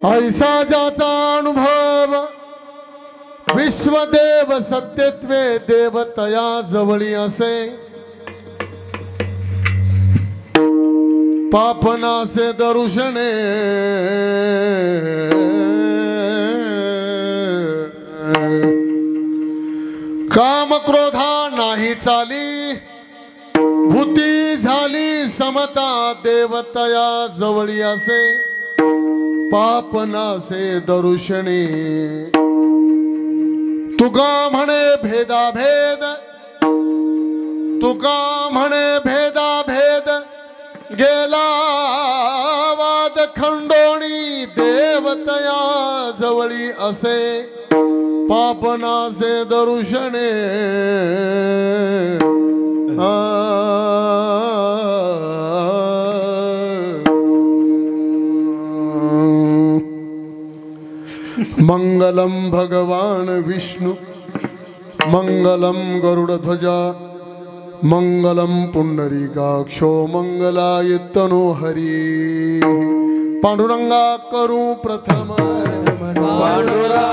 ऐसा ज्याचा अनुभव विश्वदेव सत्यत्वे देवतया जवळी असे पापनासे दरुषणे काम क्रोधा नाही चाली भूती झाली समता देवतया जवळी असे पापनासे दरुषणे तुका म्हणे भेदाभेद तुका म्हणे भेदाभेद गेला वाद खंडोणी देवतया जवळी असे पापनासे दरुषणे मंगलम भगवान विष्णु मंगलम गरुड़ध्वजा मंगलम पुंडरीकाक्षो मंगलाय तनो हरि पांडुरंगा करू प्रथम पांडुरंगा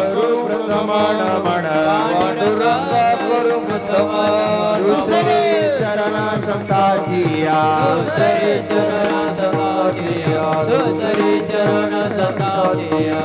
करू प्रथम पांडुरंगा करू प्रथम दुसरे चरण संताजिया दुसरे चरण संताजिया दुसरे चरण संताजिया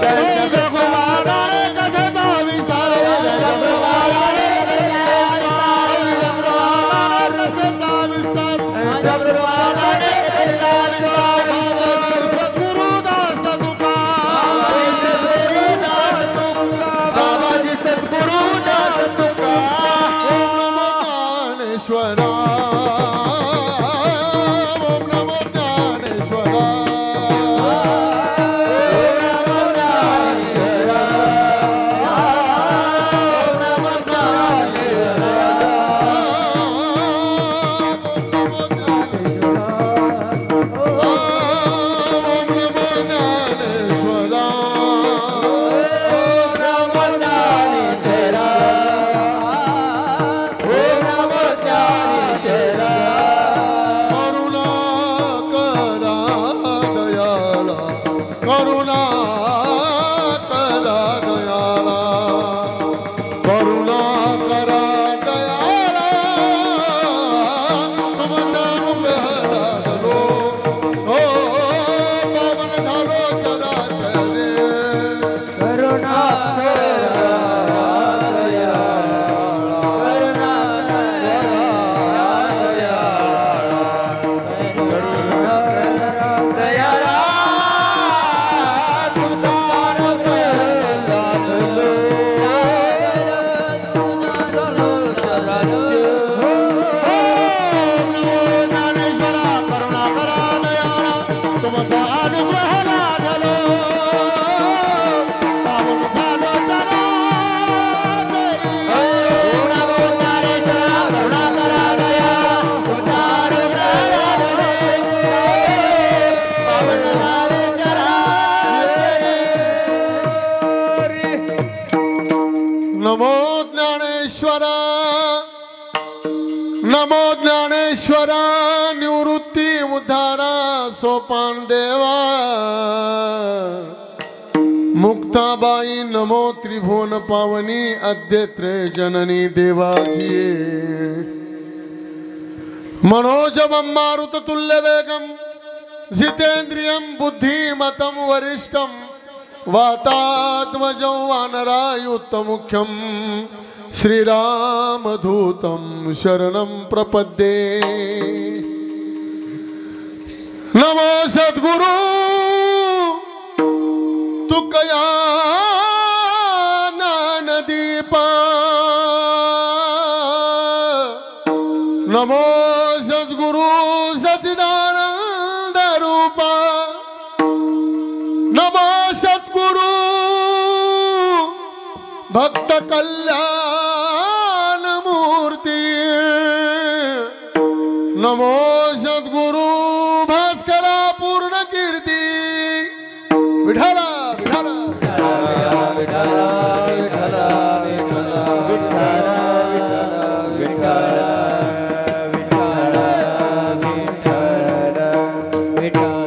नमो ज्ञानेश्वरा निवृत्ती उद्धारा सोपान देवा मुक्ताबाई नमो त्रिभुवन पावनी अद्यत्रे जननी देवाजी मनोजवं मारुततुल्य वेगं जितेन्द्रियं बुद्धिमतं वरिष्ठं वातात्मजं वानरायुतमुख्यं श्रीरामदूतं शरणं प्रपद्ये। नमो सद्गुरु तुकया ज्ञानदीपा नमो सद्गुरु सच्चिदानंद रूपा नमो सद्गुरु भक्त कल्याण मूर्ति नमो सद्गुरु भास्करा पूर्ण कीर्ति विठला विठला विठला विठला विठला विठला विठला विठला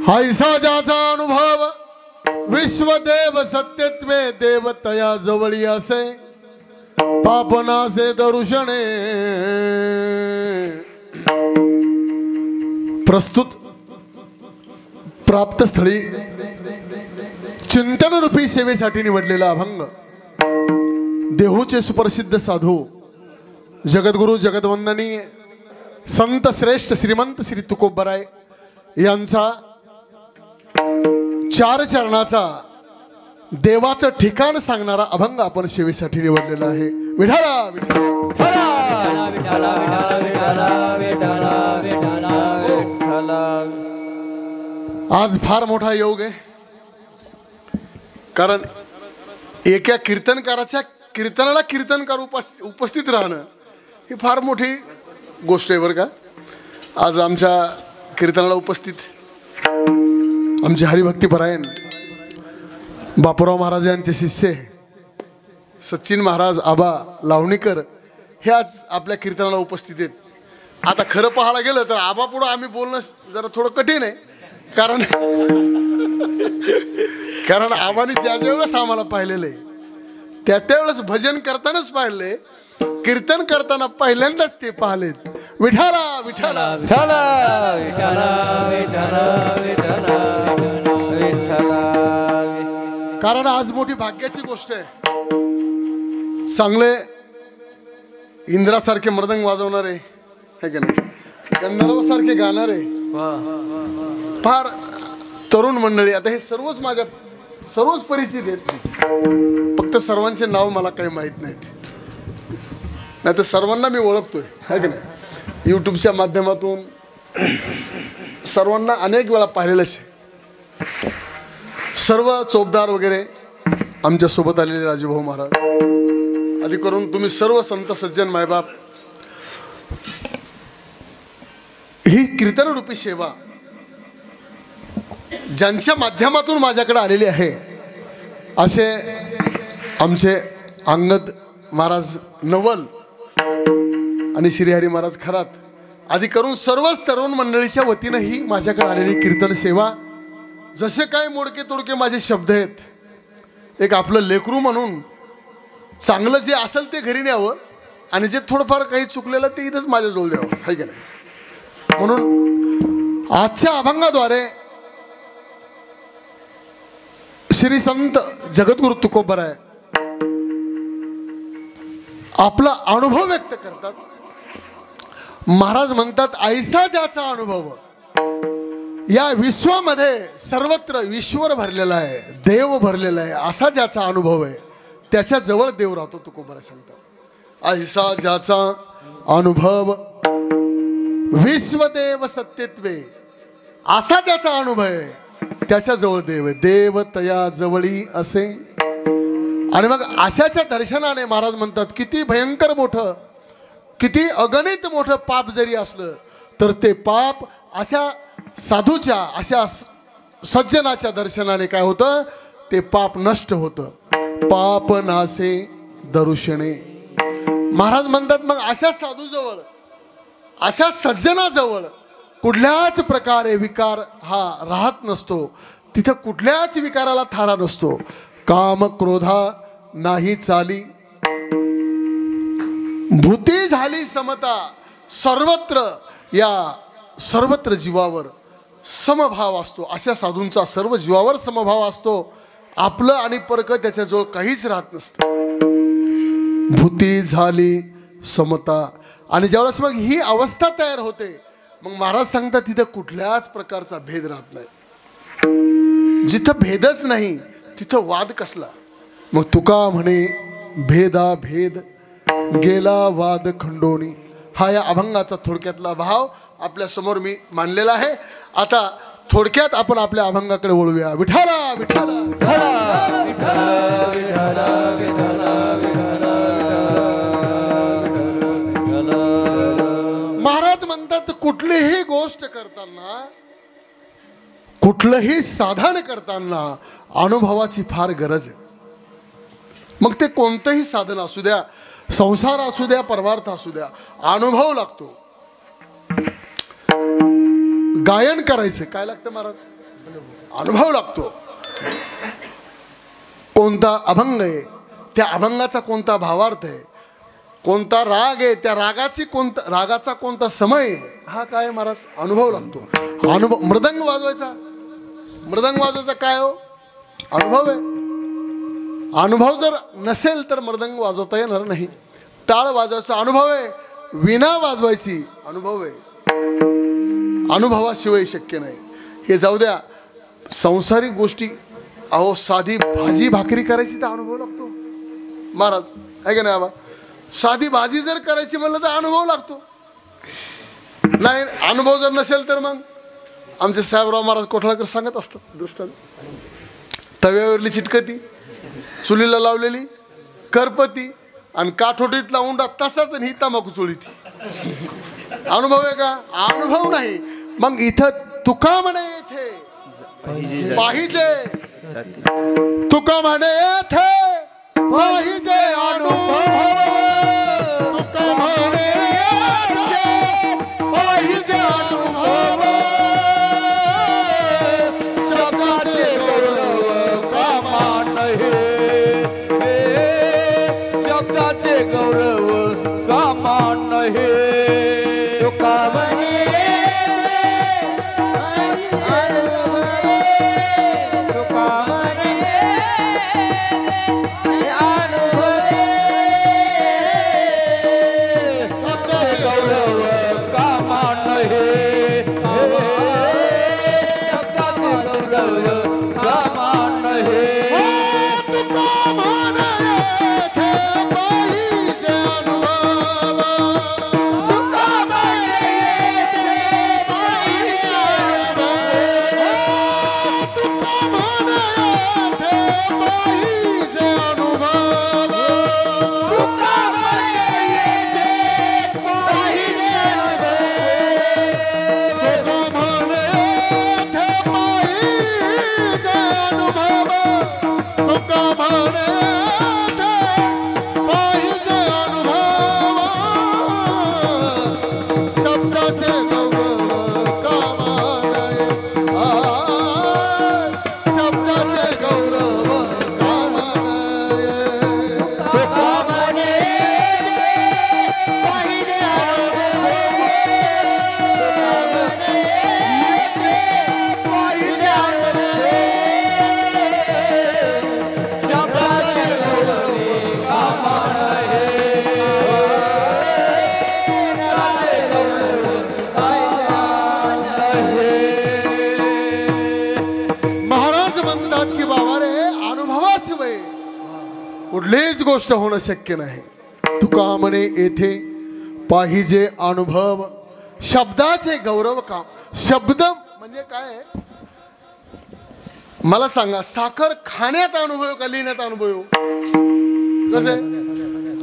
ऐसा ज्याचा अनुभव विश्वदेव सत्यत्वे देवतया जवळी असे पापनासे दर्शने प्रस्तुत प्राप्त स्थळी चिंतन रूपी सेवेसाठी निवडलेला अभंग देहूचे सुप्रसिद्ध साधू जगद्गुरु जगदवंदनीय संत श्रेष्ठ श्रीमंत श्री तुकोबराय यांचा चार चरणाचा देवाचं ठिकाण सांगणारा अभंग आपण सेवेसाठी निवडलेला आहे. विठाला आज फार मोठा योग आहे, कारण एका कीर्तनकाराच्या कीर्तनाला कीर्तनकार उपस्थित राहणं ही फार मोठी गोष्ट आहे बरं का. आज आमच्या कीर्तनाला उपस्थित आमचे हरिभक्तीपरायण बापूराव महाराज यांचे शिष्य सचिन महाराज आबा लावणीकर हे आज आपल्या कीर्तनाला उपस्थित आहेत. आता खरं पाहायला गेलं तर आबा पुढं आम्ही बोलणं जरा थोडं कठीण आहे, कारण आबाने ज्या वेळेस आम्हाला पाहिलेलं आहे त्यावेळेस भजन करतानाच पाहिले, कीर्तन करताना पहिल्यांदाच ते पाहिलेत. विठाला विठाला विठाला विठाला विठाला विठाला. कारण आज मोठी भाग्याची गोष्ट आहे. चांगले इंद्रासारखे मृदंग वाजवणारे है की नाही, गंधर्वासारखे गाणारे फार तरुण मंडळी. आता हे सर्वच परिचित आहेत, फक्त सर्वांचे नाव मला काही माहीत नाहीत. नाही तर सर्वांना मी ओळखतोय है की नाही, यूट्यूबच्या माध्यमातून सर्वांना अनेक वेळा पाहिलेलं आहे. सर्व चोपदार वगैरे आमच्या सोबत आलेले राजूभाऊ महाराज आधी करून तुम्ही सर्व संत सज्जन मायबाप, ही कीर्तन रूपी सेवा ज्यांच्या माध्यमातून माझ्याकडे आलेली आहे असे आमचे अंगद महाराज नवल आणि श्रीहरी महाराज खरात आधी करून सर्वच तरुण मंडळीच्या वतीनं ही माझ्याकडे आलेली कीर्तन सेवा. जसे काय मोडके तोडके माझे शब्द आहेत, एक आपलं लेकरू म्हणून चांगलं जे असेल ते घरी न्यावं आणि जे थोडंफार काही चुकलेलं ते इथंच माझ्याजवळ द्यावं है की नाही. म्हणून आजच्या अभंगाद्वारे श्री संत जगद्गुरु तुकोबराय आपला अनुभव व्यक्त करतात. महाराज म्हणतात, ऐसा ज्याचा अनुभव या विश्वामध्ये सर्वत्र ईश्वर भरलेला आहे, देव भरलेला आहे, असा ज्याचा अनुभव आहे त्याच्या जवळ देव राहतो. तुकोबराय सांगतात, ऐसा ज्याचा अनुभव विश्वदेव सत्यत्वे, असा ज्याचा अनुभव आहे त्याच्या जवळ देव आहे, देव तया जवळी असे. आणि मग अशाच्या दर्शनाने महाराज म्हणतात, किती भयंकर मोठं, किती अगणित मोठं पाप जरी असलं तर ते पाप अशा साधूच्या, अशा सज्जनाच्या दर्शनाने काय होतं, ते पाप नष्ट होतं. पाप नासे दर्शने. महाराज म्हणतात, मग अशा साधूजवळ, अशा सज्जनाजवळ कुठल्याच प्रकारे विकार हा राहत नसतो. तिथं कुठल्याच विकाराला थारा नसतो. काम क्रोधा नाही चाली, भूती झाली समता, सर्वत्र या सर्वत्र जीवावर समभाव असतो, अशा साधूंचा सर्व जीवावर समभाव असतो. आपलं आणि परक त्याच्याजवळ काहीच राहत नसतं. भूती झाली समता. आणि ज्यावेळेस मग ही अवस्था तयार होते, मग महाराज सांगतात तिथं कुठल्याच प्रकारचा भेद राहत नाही. जिथं भेदच नाही तिथं वाद कसला. मग तुका म्हणे भेदा भेद गेला वाद खंडोनी. हा या अभंगाचा थोडक्यातला भाव आपल्या समोर मी मांडलेला आहे. आता थोडक्यात आपण आपल्या अभंगाकडे वळूया. विठाला विठाला महाराज म्हणतात कुठलीही गोष्ट करताना, कुठलंही साधन करताना अनुभवाची फार गरज आहे. मग ते कोणतंही साधन असू द्या, संसार असू द्या, परमार्थ असू द्या, अनुभव लागतो. गायन करायचं काय लागतं महाराज? अनुभव लागतो. कोणता अभंग आहे, त्या अभंगाचा कोणता भावार्थ आहे, कोणता राग आहे, त्या रागाचा कोणता समय आहे, हा काय महाराज? अनुभव लागतो. अनुभव. मृदंग वाजवायचा काय हो? अनुभव आहे. अनुभव जर नसेल तर मृदंग वाजवता येणार नाही. टाळ वाजवायचा अनुभव आहे, वीणा वाजवायची अनुभव आहे. अनुभवाशिवाय शक्य नाही. हे जाऊ द्या, संसारिक गोष्टी, अहो साधी भाजी भाकरी करायची तर अनुभव लागतो महाराज, आहे का नाही बाबा? साधी भाजी जर करायची म्हणलं तर अनुभव लागतो. नाही अनुभव जर नसेल तर मग आमचे साहेबराव महाराज कोठळाकर सांगत असतात दृष्टांत. तव्यावरली चिटकती, चुलीला लावलेली करपती आणि काठोटीतला उंडा तसाच, आणि ही तंबाखू चोळीती. अनुभव आहे का? अनुभव नाही. मग इथं तुका म्हणे येथे पाहिजे, तुका म्हणे येथे पाहिजे अनुभव. तुका म्हणे येथे पाहिजे अनुभव. शब्दाचे गौरव कामा नये, शब्दाचे गौरव कामा नये. तुका म्हणे कुठलीच गोष्ट होणं शक्य नाही. तुका म्हणे येथे पाहिजे अनुभव. शब्दाचे गौरव काम. शब्द म्हणजे काय? मला सांगा, साखर खाण्यात अनुभव का लिहिण्यात अनुभव? कसे?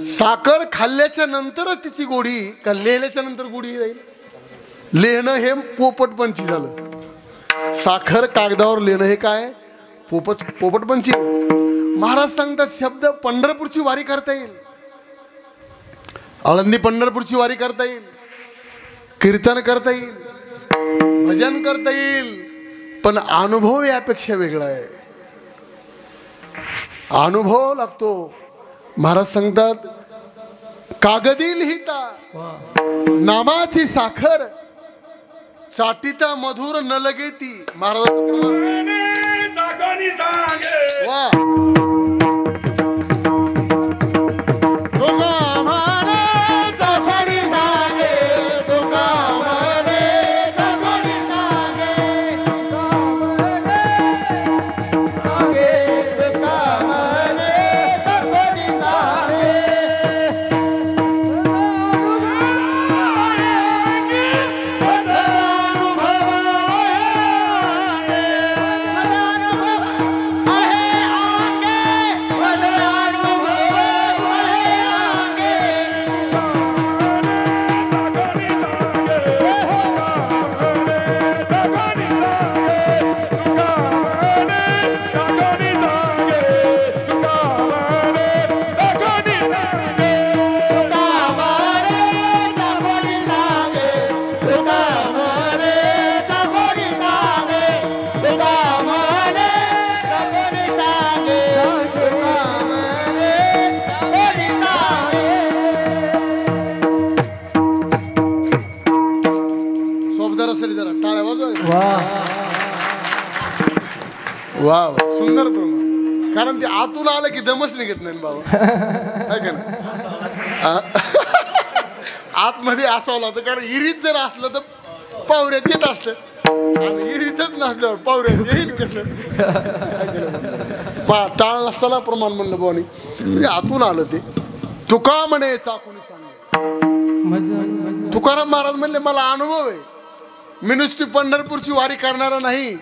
साखर खाल्ल्याच्या नंतरच तिची गोडी का लिहिल्याच्या नंतर गोडी राहील? लिहिणं हे पोपटपंची झालं. साखर कागदावर लिहिणं हे काय? पोपटपंची. महाराज सांगतात शब्द पंढरपूरची वारी करता येईल, आळंदी पंढरपूरची वारी करता येईल, कीर्तन करता येईल, भजन करता येईल, पण अनुभव यापेक्षा वेगळा आहे. अनुभव लागतो. महाराज सांगतात कागदी लिहिता नामाची साखर चाटीता मधुर न लगे ती महाराजाचं प्रमाण. वा वा सुंदर प्रमाण. कारण ते आतून आलं की दमच निघत नाही बाबा, आहे का नाही. आतमध्ये असावं लागतं, कारण इरीत जर असलं तर पावऱ्यात येत असलं, आणि इरीतच नसल्यावर पावऱ्यात येईल कसं. टाळ नसताना प्रमाण म्हणलं बोनी, म्हणजे आतून आलं ते. तुका म्हणे चाकुनी सांग. तुकाराम महाराज म्हणले मला अनुभव आहे, मी नुसती पंढरपूरची वारी करणारा नाही,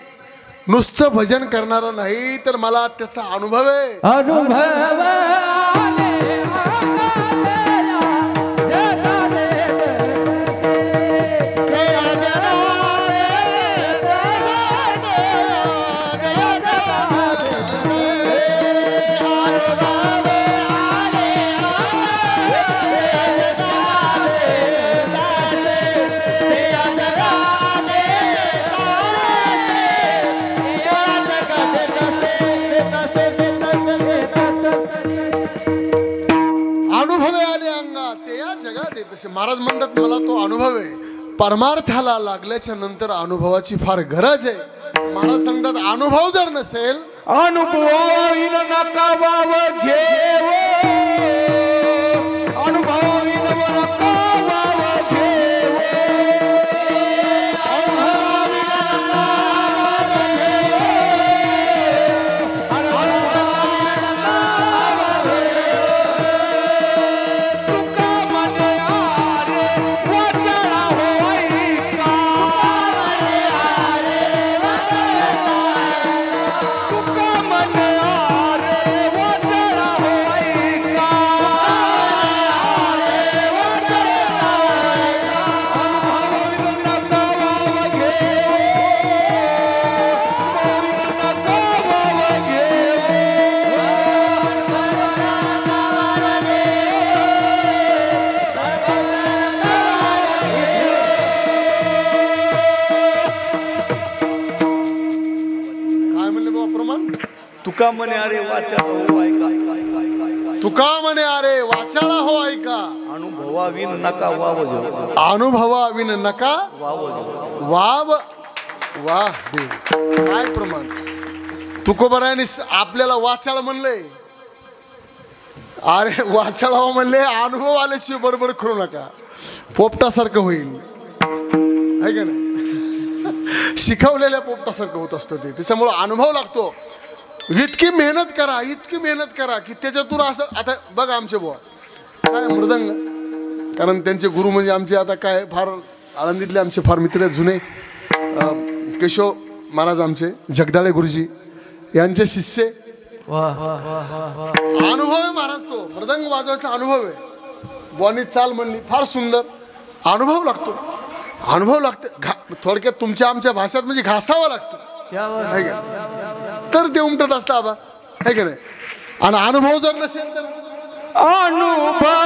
नुसतं भजन करणारा नाही, तर मला त्याचा अनुभव आहे. महाराज म्हणतात मला तो अनुभव आहे. परमार्थाला लागल्याच्या नंतर अनुभवाची फार गरज आहे. महाराज सांगतात अनुभव जर नसेल, अनुभवाविन नका वाव घेव, अनुभवाविन नका वाव घेव, अनुभवाविन नका वाव घेव, अनुभवाविन नका वाव घेव. तुका म्हणे आरे वाचला होई का, तुका म्हणे आरे वाचला होई का, अनुभवाविन नका वाव घेव, काय म्हणले बाबा प्रमाण. तुका म्हणे अरे वाचा हो ऐका, तुका म्हणे अरे वाचाळा हो ऐका, अनुभवाविन नका वाव घेऊ, अनुभवाविन नका वाव घेऊ. वाव. वाह देव, काय प्रमाण. तुकोबरायांनी आपल्याला वाचाळ म्हणलंय. अरे वाचाळा म्हणले, अनुभव आल्याशिवाय बरोबर करू नका, पोपटासारखं होईल, आहे का नाही. शिकवलेल्या पोपटासारखं होत असतं ते. त्याच्यामुळं अनुभव लागतो. इतकी मेहनत करा, इतकी मेहनत करा की त्याच्यातून असं. आता बघा आमचे बुवा काय मृदंग, कारण त्यांचे गुरु म्हणजे आमचे आता काय फार आळंदीतले आमचे फार मित्र आहेत जुने. केशव महाराज आमचे जगदाळे गुरुजी यांचे शिष्य. अनुभव आहे महाराज, तो मृदंग वाजवायचा अनुभव आहे. बुवानी चाल म्हणली फार सुंदर, अनुभव लागतो, अनुभव लागतं. थोडक्यात तुमच्या आमच्या भाषेत म्हणजे घासावं लागतं, आहे का, तर ते उमटत असतं आबा, आहे का नाही. आणि अनुभव जर नसेल तर अनुभवा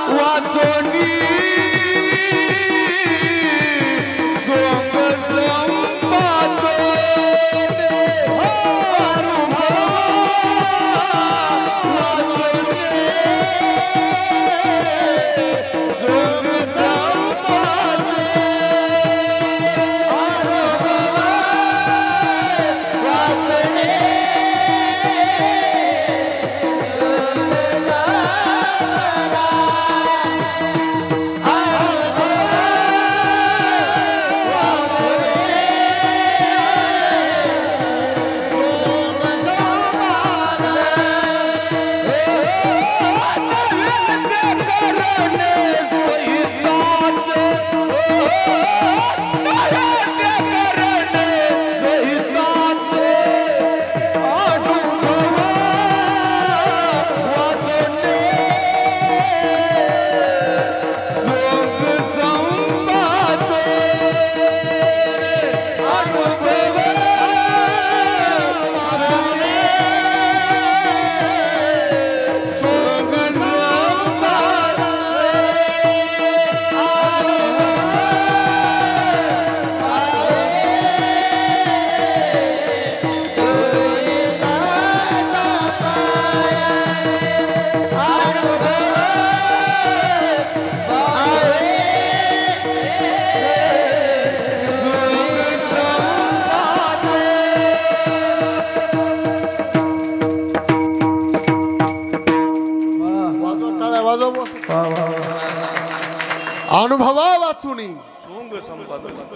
वाचोनी सोंग संपादो, अनुभवा वाचोनी सोंग संपादो.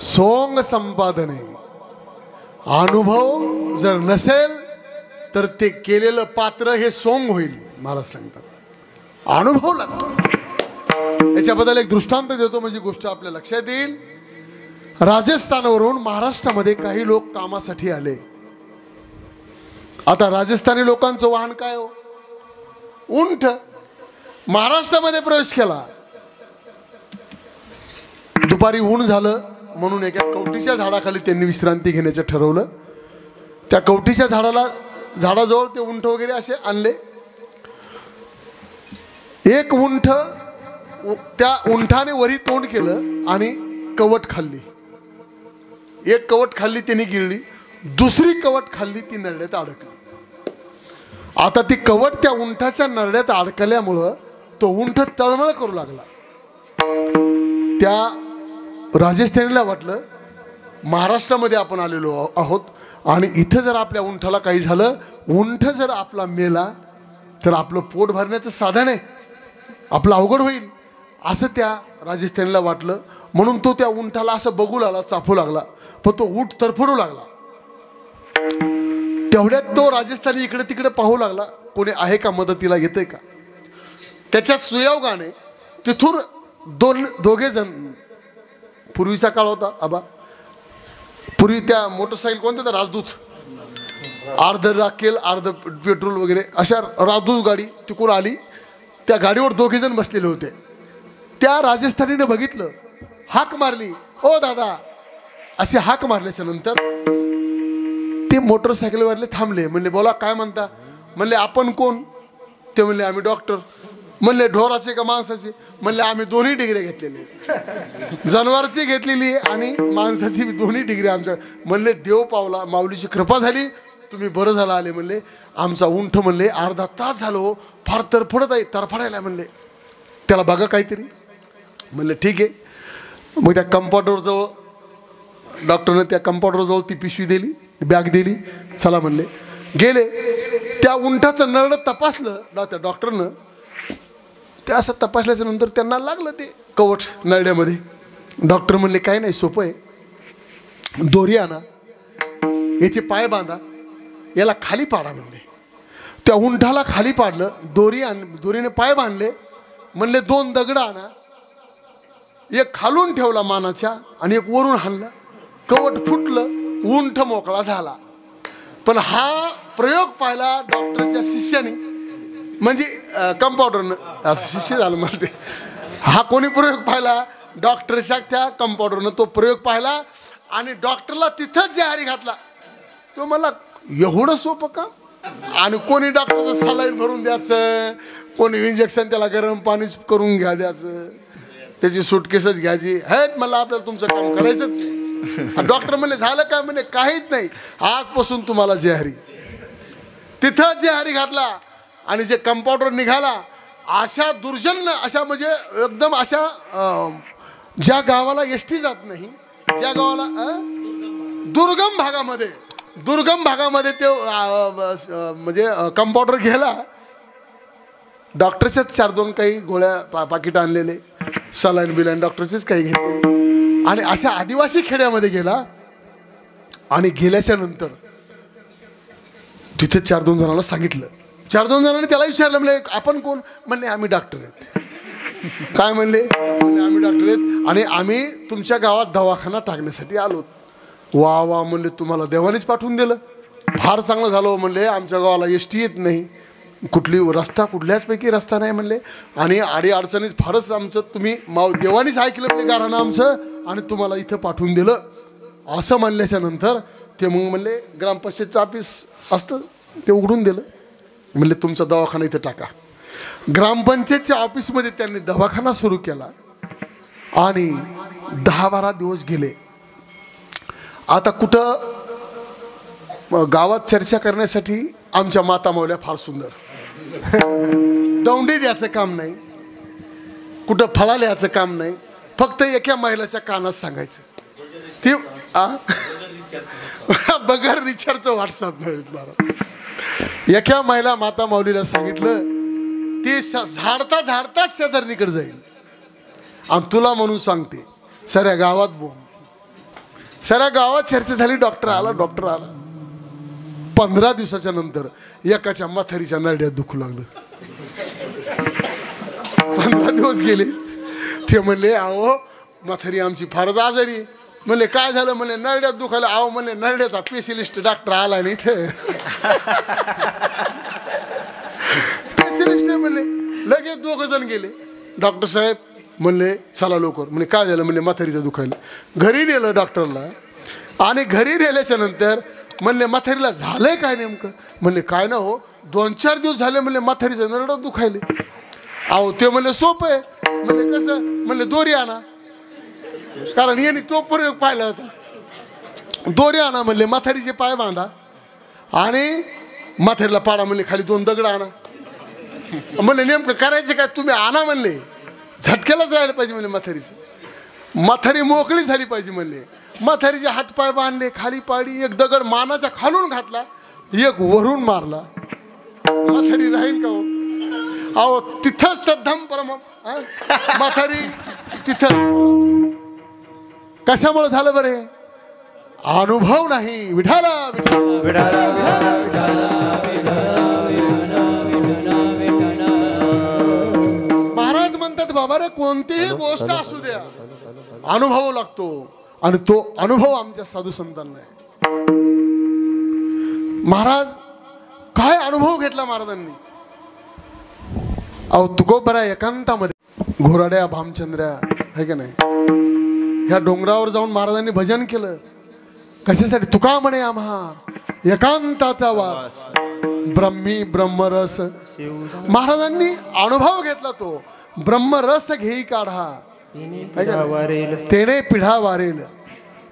सोंग संपादने. अनुभव जर नसेल तर ते केलेलं पात्र हे सोंग होईल. महाराज सांगतात अनुभव लागतो. याच्याबद्दल एक दृष्टांत देतो म्हणजे गोष्ट आपल्या लक्षात येईल. राजस्थानवरून महाराष्ट्रामध्ये काही लोक कामासाठी आले. आता राजस्थानी लोकांचं वाहन काय हो? उंट. महाराष्ट्रामध्ये प्रवेश केला. दुपारी ऊन झालं म्हणून एका कवटीच्या झाडाखाली त्यांनी विश्रांती घेण्याचं ठरवलं. त्या कवटीच्या झाडाजवळ ते उंट वगैरे असे आणले. एक उंट, त्या उंठाने वरी तोंड केलं आणि कवट खाल्ली. एक कवट खाल्ली त्यांनी गिळली, दुसरी कवट खाल्ली ती नरड्यात अडकली. आता ती कवट त्या उंठाच्या नरड्यात अडकल्यामुळं तो उंट तळमळ करू लागला. त्या राजस्थानीला वाटलं महाराष्ट्रामध्ये आपण आलेलो आहोत आणि इथं जर आपल्या उंठाला काही झालं, उंठ जर आपला मेला तर आपलं पोट भरण्याचं साधन आहे, आपलं अवघड होईल असं त्या राजस्थानीला वाटलं. म्हणून तो त्या उंठाला असं बघू लागला, चाफू लागला, पण तो ऊंट तरफडू लागला. तेवढ्यात तो राजस्थानी इकडे तिकडे पाहू लागला, कोणी आहे का मदतीला, येतंय का. त्याच्या सुयोगाने तिथून दोघे जण, पूर्वीचा काळ होता आबा, पूर्वी त्या मोटरसायकल कोणत्या त्या राजदूत, अर्ध राखेल अर्ध पेट्रोल वगैरे अशा राजदूत गाडी तिकडून आली. त्या गाडीवर दोघे जण बसलेले होते. त्या राजस्थानीने बघितलं, हाक मारली, ओ दादा अशी हाक मारल्याच्या नंतर ते मोटरसायकलवरले थांबले. म्हणले बोला काय म्हणता. म्हणले आपण कोण. ते म्हणले आम्ही डॉक्टर. म्हणले ढोराचे का माणसाचे. म्हणले आम्ही दोन्ही डिग्री घेतलेली, जनावरची घेतलेली आणि माणसाची दोन्ही डिग्री आमच्या. म्हणले देव पावला, माऊलीची कृपा झाली, तुम्ही बरं झालं आले. म्हणले आमचा उंठ म्हणले अर्धा तास झालो फार तरफडत आहे, तरफडायला. म्हणले त्याला बघा काहीतरी. म्हणले ठीक आहे. मग त्या कंपाऊंडरजवळ डॉक्टरने त्या कंपाऊंडरजवळ ती पिशवी दिली, बॅग दिली. चला म्हणले. गेले. त्या उंठाचं नरड तपासलं त्या डॉक्टरनं. ते असं तपासल्याच्या नंतर त्यांना लागलं ते कवच नरड्यामध्ये. डॉक्टर म्हणले काय नाही, सोपं आहे, दोरी आणा, याचे पाय बांधा, याला खाली पाडा. म्हणले त्या उंठाला खाली पाडलं, दोरीने पाय बांधले. म्हणले 2 दगड आणा, एक खालून ठेवला मानाच्या आणि एक वरून हाणला. कवट फुटलं, उंठ मोकळा झाला. पण हा प्रयोग पाहिला डॉक्टरच्या शिष्याने, म्हणजे कंपाऊंडरनं, शिष्य झालं मला ते. हा कोणी प्रयोग पाहिला, डॉक्टरच्या त्या कंपाऊंडरनं तो प्रयोग पाहिला आणि डॉक्टरला तिथंच जहारी घातला. तो मला एवढं सोपं का. आणि कोणी डॉक्टरचं सलाईन भरून द्यायचं, कोणी इंजेक्शन त्याला गरम पाणीच करून द्यायचं, त्याची सुटकेसच घ्यायची. हे मला आपल्याला तुमचं काम करायचं. डॉक्टर म्हणले झालं काय. म्हणे काहीच नाही, आजपासून तुम्हाला जेहारी. तिथं जेहारी घातला आणि जे कंपाऊंडर निघाला. अशा दुर्जन, अशा म्हणजे एकदम अशा ज्या गावाला एसटी जात नाही, ज्या गावाला दुर्गम भागामध्ये ते म्हणजे कंपाऊंडर गेला. डॉक्टरच्याच 4-2 काही गोळ्या पाकिट आणलेले, सलाईन बिलाईन डॉक्टरचेच काही घेतले आणि अशा आदिवासी खेड्यामध्ये गेला. आणि गेल्याच्या नंतर तिथे 4-2 जणांना सांगितलं. 4-2 जणांनी त्याला विचारलं, म्हणले आपण कोण. म्हणले आम्ही डॉक्टर आहेत. काय म्हणले. म्हणले आम्ही डॉक्टर आहेत आणि आम्ही तुमच्या गावात दवाखाना टाकण्यासाठी आलो. वा वा म्हणले, तुम्हाला देवानेच पाठवून दिलं, फार चांगलं झालं. म्हणले आमच्या गावाला एसटी येत नाही, कुठली रस्ता कुठल्याचपैकी रस्ता नाही म्हणले, आणि अडचणीत फारच आमचं तुम्ही देवानीच ऐकलं म्हणजे गारानं आमचं आणि तुम्हाला इथं पाठवून दिलं. असं म्हणल्याच्या नंतर ते मग म्हणले ग्रामपंचायतचं ऑफिस असतं ते उघडून दिलं. म्हणले तुमचा दवाखाना इथं टाका. ग्रामपंचायतच्या ऑफिसमध्ये त्यांनी दवाखाना सुरू केला आणि 10-12 दिवस गेले. आता कुठं गावात चर्चा करण्यासाठी आमच्या माता माऊल्या फार सुंदर, दौंडी द्यायचं काम नाही, कुठं फळा लिहायचं काम नाही, फक्त एका महिलाच्या कानात सांगायचं. ती बगर रिचार्जचं व्हॉट्सअप मिळेल मला. एका महिला माता माऊलीला सांगितलं, ती झाडता शेजारणीकडे जाईल आणि तुला म्हणून सांगते साऱ्या गावात बोंब. साऱ्या गावात चर्चा झाली. डॉक्टर आला. 15 दिवसाच्या नंतर एकाच्या म्हातारीच्या नरड्यात दुखू लागलं. 15 दिवस गेले. ते म्हणले अहो म्हातारी आमची फारच आजारी. म्हणले काय झालं? म्हणले नरड्यात दुखायला. अहो म्हणले नरड्याचा स्पेशलिस्ट डॉक्टर आला नाही इथे. स्पेशलिस्ट म्हणले. लगेच 2 जण गेले. डॉक्टर साहेब म्हणले चला लवकर. म्हणजे काय झालं? म्हणले म्हातारीचं दुखायला. घरी नेलं डॉक्टरला. आणि घरी नेल्याच्या नंतर म्हणले म्हातारीला झालंय काय नेमकं? म्हणले काय ना हो 2-4 दिवस झाले म्हणले म्हातारीचं नरडं दुखायले. अहो ते म्हणले सोपं आहे. म्हणले कसं? म्हणले दोरी आणा. कारण यांनी तो प्रयोग पाहिला होता. दोरी आणा म्हणले. म्हातारीचे पाय बांधा आणि म्हातारीला पाडा. म्हणले खाली 2 दगड आणा. म्हणले नेमकं करायचं काय? तुम्ही आणा म्हणले. झटक्यालाच राहिलं पाहिजे म्हणले म्हातारीचं. म्हातारी मोकळी झाली पाहिजे म्हणले. म्हातारीचे हातपाय बांधले. खाली पाडी. एक दगड मानाचा खालून घातला. एक वरून मारला. म्हातारी राहील का हो? अहो तिथंच तर धम परम म्हातारी तिथंच. कशामुळे झालं बरे? अनुभव नाही. विठाला महाराज म्हणतात बाबा रे कोणतीही गोष्ट असू द्या अनुभव लागतो. आणि तो अनुभव आमच्या साधू संतांना आहे. महाराज काय अनुभव घेतला महाराजांनी? अहो तुकोबरा एकांतामध्ये घोराड्या भामचंद्र्या आहे का नाही, ह्या डोंगरावर जाऊन महाराजांनी भजन केलं. कशासाठी? तुका म्हणे आम्हा एकांताचा वास ब्रह्मी ब्रह्मरस. महाराजांनी अनुभव घेतला. तो ब्रह्मरस घेई काढा तेने पिढा वारेल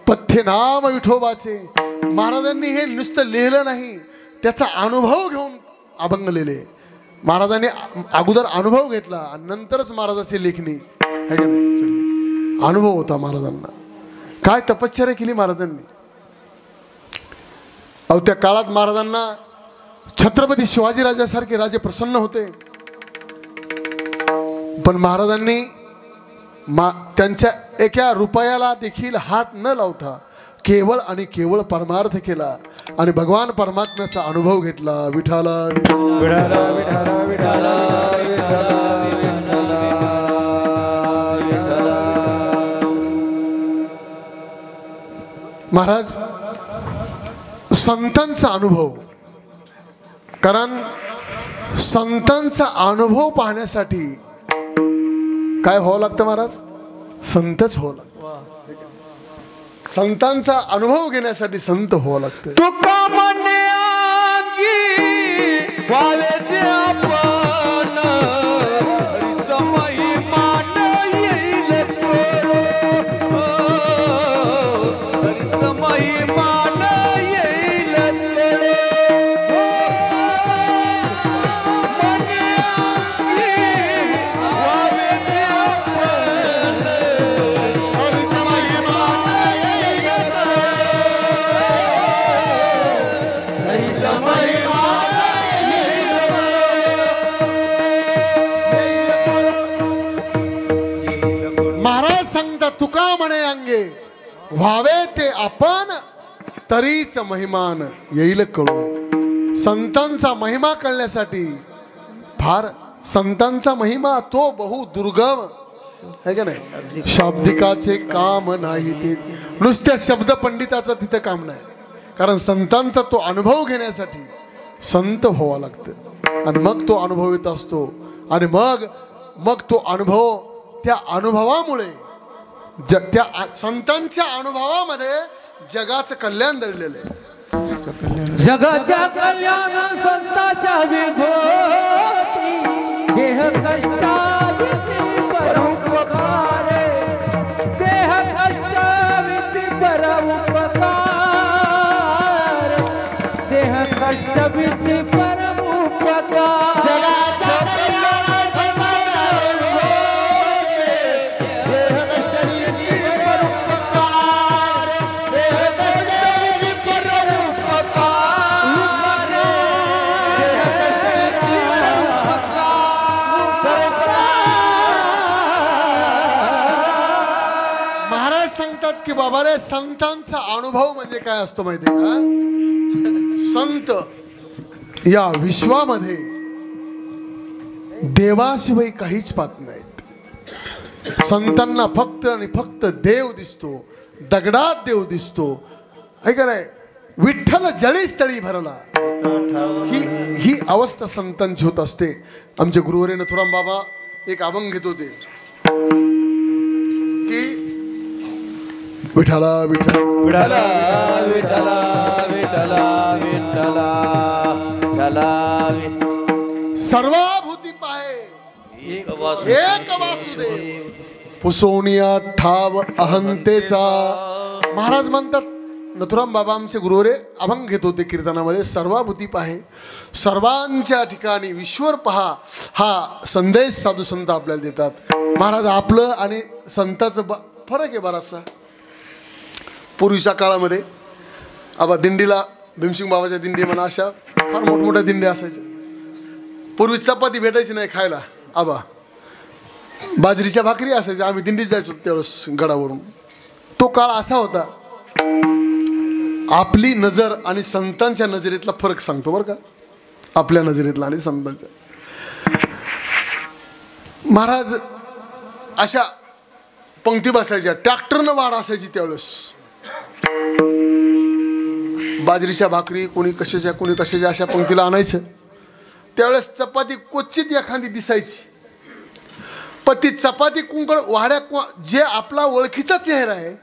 पथ्य नाम विठोबाचे. महाराजांनी हे नुसतं लिहिलं नाही, त्याचा अनुभव घेऊन अभंग लिहिले. महाराजांनी अगोदर अनुभव घेतला आणि नंतरच महाराजाची लेखणी आहे का नाही चालली. अनुभव होता महाराजांना. काय तपश्चर्या केली महाराजांनी. अहो त्या काळात महाराजांना छत्रपती शिवाजीराजासारखे राजे प्रसन्न होते. पण महाराजांनी त्यांच्या एका रुपयाला देखील हात न लावता केवळ आणि केवळ परमार्थ केला आणि भगवान परमात्म्याचा अनुभव घेतला. विठाला विठाला विठाला विठाला महाराज संतांचा अनुभव. कारण संतांचा अनुभव पाहण्यासाठी काय व्हावं लागतं महाराज? संतच व्हावं लागतं. संतांचा अनुभव घेण्यासाठी संत व्हावं लागतं. तुका म्हणे अंगी व्हावेचे आपण हरीचा महिमान येईल तोडो. हरीचा महिमान येईल तोडो. म्हणे अंगी व्हावेचे आपण हरीचा महिमान येईल महाराज सांगतात तुका म्हणे अंगे व्हावे ते आपण तरीच महिमान येईल कळू. संतांचा महिमा कळण्यासाठी फार संतांचा महिमा तो बहु दुर्गम आहे का नाही. शाब्दिकाचे काम नाही. ते नुसत्या शब्द पंडिताचं तिथे काम नाही. कारण संतांचा तो अनुभव घेण्यासाठी संत व्हावा लागतं आणि मग तो अनुभव येत असतो. आणि मग तो अनुभव त्या अनुभवामुळे त्या संतांच्या अनुभवामध्ये जगाचं कल्याण दडलेलं आहे. जगाच्या कल्याण संतांच्या विभूती देह कष्टाविती परोपकार. देह कष्टाविती परोपकार. देह कष्टाविती परोपकार. जगाच्या कल्याण संतांच्या विभूती देह कष्टाविती परोपकार. देह कष्टाविती परोपकार. महाराज सांगतात की बाबा बाबा रे, संतांचा अनुभव म्हणजे काय असतो माहिती का? संत या विश्वामध्ये देवाशिवाय काहीच पाहत नाहीत. संतांना फक्त आणि फक्त देव दिसतो, दगडात देव दिसतो. ऐका नाही, विठ्ठल जळीच तळी भरला, ही अवस्था संतांची होत असते. आमचे गुरुवरे नथुराम बाबा एक अभंग घेत होते की विठ्ठला विठ्ठल विठ्ठला विठ्ठला विठ्ठला विठ्ठला विठ्ठला सर्वाभूती पाहे एक वासुदेव, पुसोनिया ठाव अहंतेचा. महाराज म्हणतात, नथुराम बाबा आमचे गुरुवरे अभंग घेत होते कीर्तनामध्ये, सर्वाभूती पाहे, सर्वांच्या ठिकाणी ईश्वर पहा, हा संदेश साधू संत आपल्याला देतात. महाराज आपलं आणि संताचं फरक आहे बराचसा. पूर्वीच्या काळामध्ये आबा दिंडीला, भीमसिंग बाबाच्या दिंडी म्हणा, अशा फार मोठमोठ्या दिंड्या असायच्या. पूर्वी चपाती भेटायची नाही खायला, आबा बाजरीच्या भाकरी असायच्या. आम्ही दिंडीत जायचो त्यावेळेस गडावरून. तो काळ असा होता. आपली नजर आणि संतांच्या नजरेतला फरक सांगतो बरं का, आपल्या नजरेतला आणि संतांच्या. महाराज अशा पंक्ती बसायच्या, ट्रॅक्टरनं वाढ असायची त्यावेळेस. बाजरीच्या भाकरी कोणी कशाच्या अशा पंक्तीला आणायचं. त्यावेळेस चपाती क्वचित एखादी दिसायची, पण ती चपाती कुंकड वाड्या जे आपला ओळखीचा चेहरा आहे,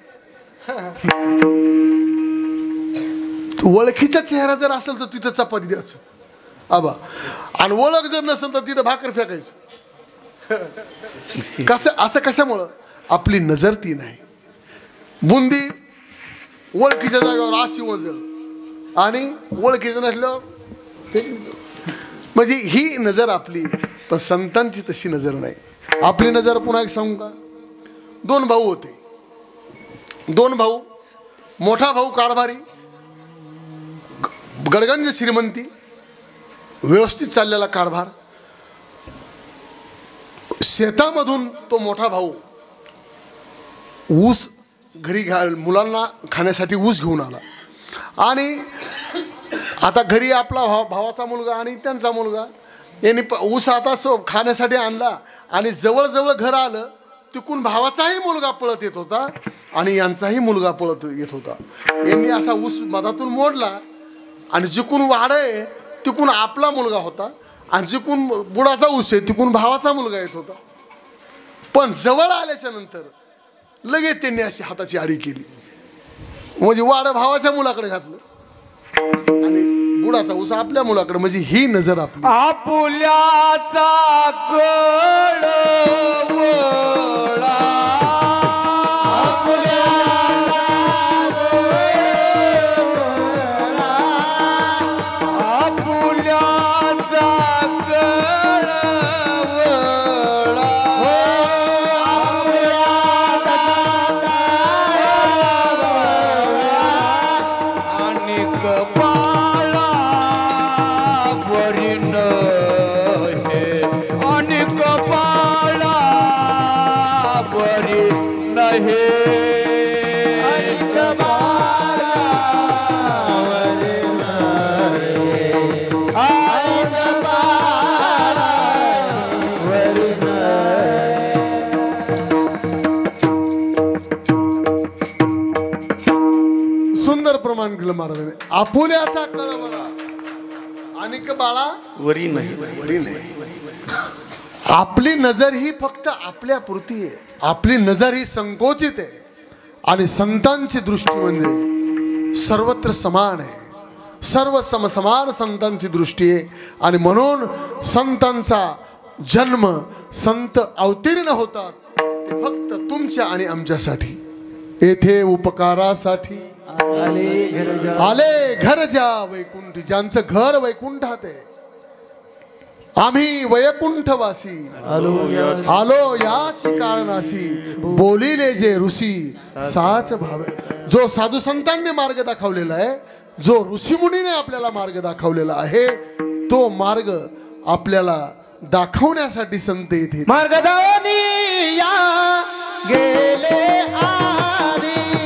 ओळखीचा चेहरा जर असेल तर तिथं चपाती द्यायचं आबा, आणि ओळख जर नसेल तर तिथं भाकर फेकायचं. कसं असं कशामुळं? आपली नजर ती नाही. बुंदी ओळखीच्या जागेवर अशी वजल आणि ओळखीचं नसल्यावर, म्हणजे ही नजर आपली. पण संतांची तशी नजर नाही. आपली नजर पुन्हा एक सांगू का? दोन भाऊ होते. दोन भाऊ, मोठा भाऊ कारभारी, गडगंज श्रीमंती, व्यवस्थित चाललेला कारभार. शेतामधून तो मोठा भाऊ ऊस घरी मुलांना खाण्यासाठी ऊस घेऊन आला. आणि आता घरी आपला भावाचा मुलगा आणि त्यांचा मुलगा यांनी ऊस आता खाण्यासाठी आणला. आणि जवळजवळ घर आलं, तिकून भावाचाही मुलगा पळत येत होता आणि यांचाही मुलगा पळत येत होता. यांनी असा ऊस मधातून मोडला आणि जिकून वाढ आहे तिकून आपला मुलगा होता, आणि जिकून बुडाचा ऊस आहे तिकून भावाचा मुलगा येत होता. पण जवळ आल्याच्या नंतर लगेच त्यांनी अशी हाताची आडी केली, म्हणजे वाड भावाच्या मुलाकडे घातलं आणि बुडाचा ऊस आपल्या मुलाकडे. म्हणजे ही नजर आपली. आपुल्याचा कडवळा, सुंदर प्रमाण केलं महाराजांनी. आपुल्याचा कळवळा आणि बाळा वरी नाही. वरी नाही. आपली नजर ही फक्त आपल्या पुरती आहे. आपली नजर ही संकोचित आहे. आणि संतांची दृष्टी म्हणजे सर्वत्र समान आहे. सर्व समसमान संतांची दृष्टी आहे. आणि म्हणून संतांचा जन्म, संत अवतीर्ण होतात ते फक्त तुमच्या आणि आमच्यासाठी. येथे उपकारासाठी आले घर ज्या वैकुंठ, ज्यांचं घर वैकुंठात आहे. आम्ही वैकुंठवासी आलो याच कारणासी, बोलिले जे ऋषी साच भावे. जो साधू संतांनी मार्ग दाखवलेला आहे, जो ऋषीमुनीने आपल्याला मार्ग दाखवलेला आहे, तो मार्ग आपल्याला दाखवण्यासाठी संत येथे मार्गदानी या गेले आधी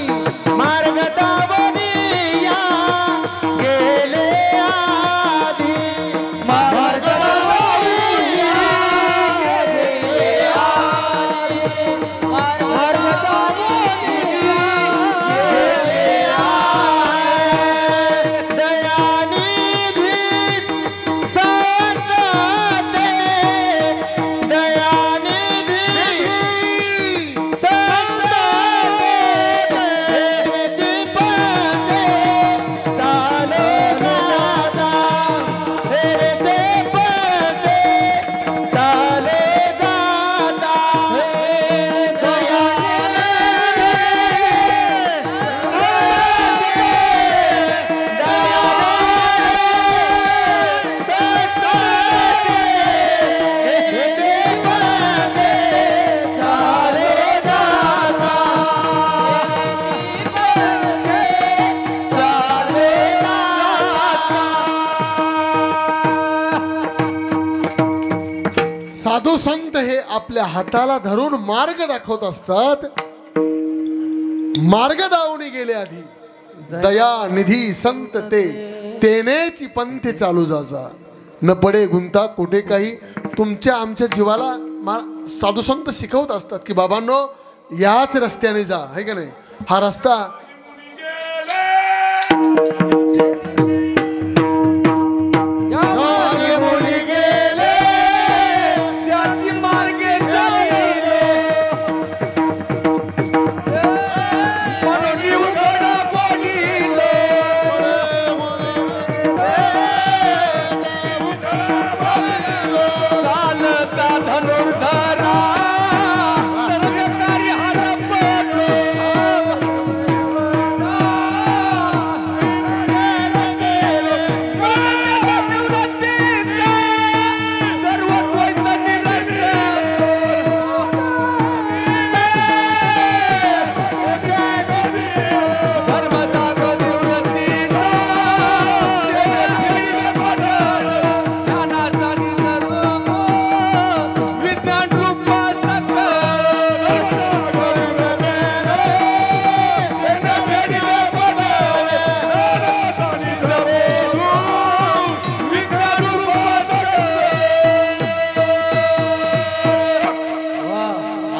साधू संत हे आपल्या हाताला धरून मार्ग दाखवत असतात. मार्ग दावणी गेले आधी दया निधी संत ते तेनेची पंथे चालू जाजा. न पडे गुंता कुठे काही. तुमच्या आमच्या जीवाला साधू संत शिकवत असतात की बाबांनो याच रस्त्याने जा, है का नाही. हा रस्ता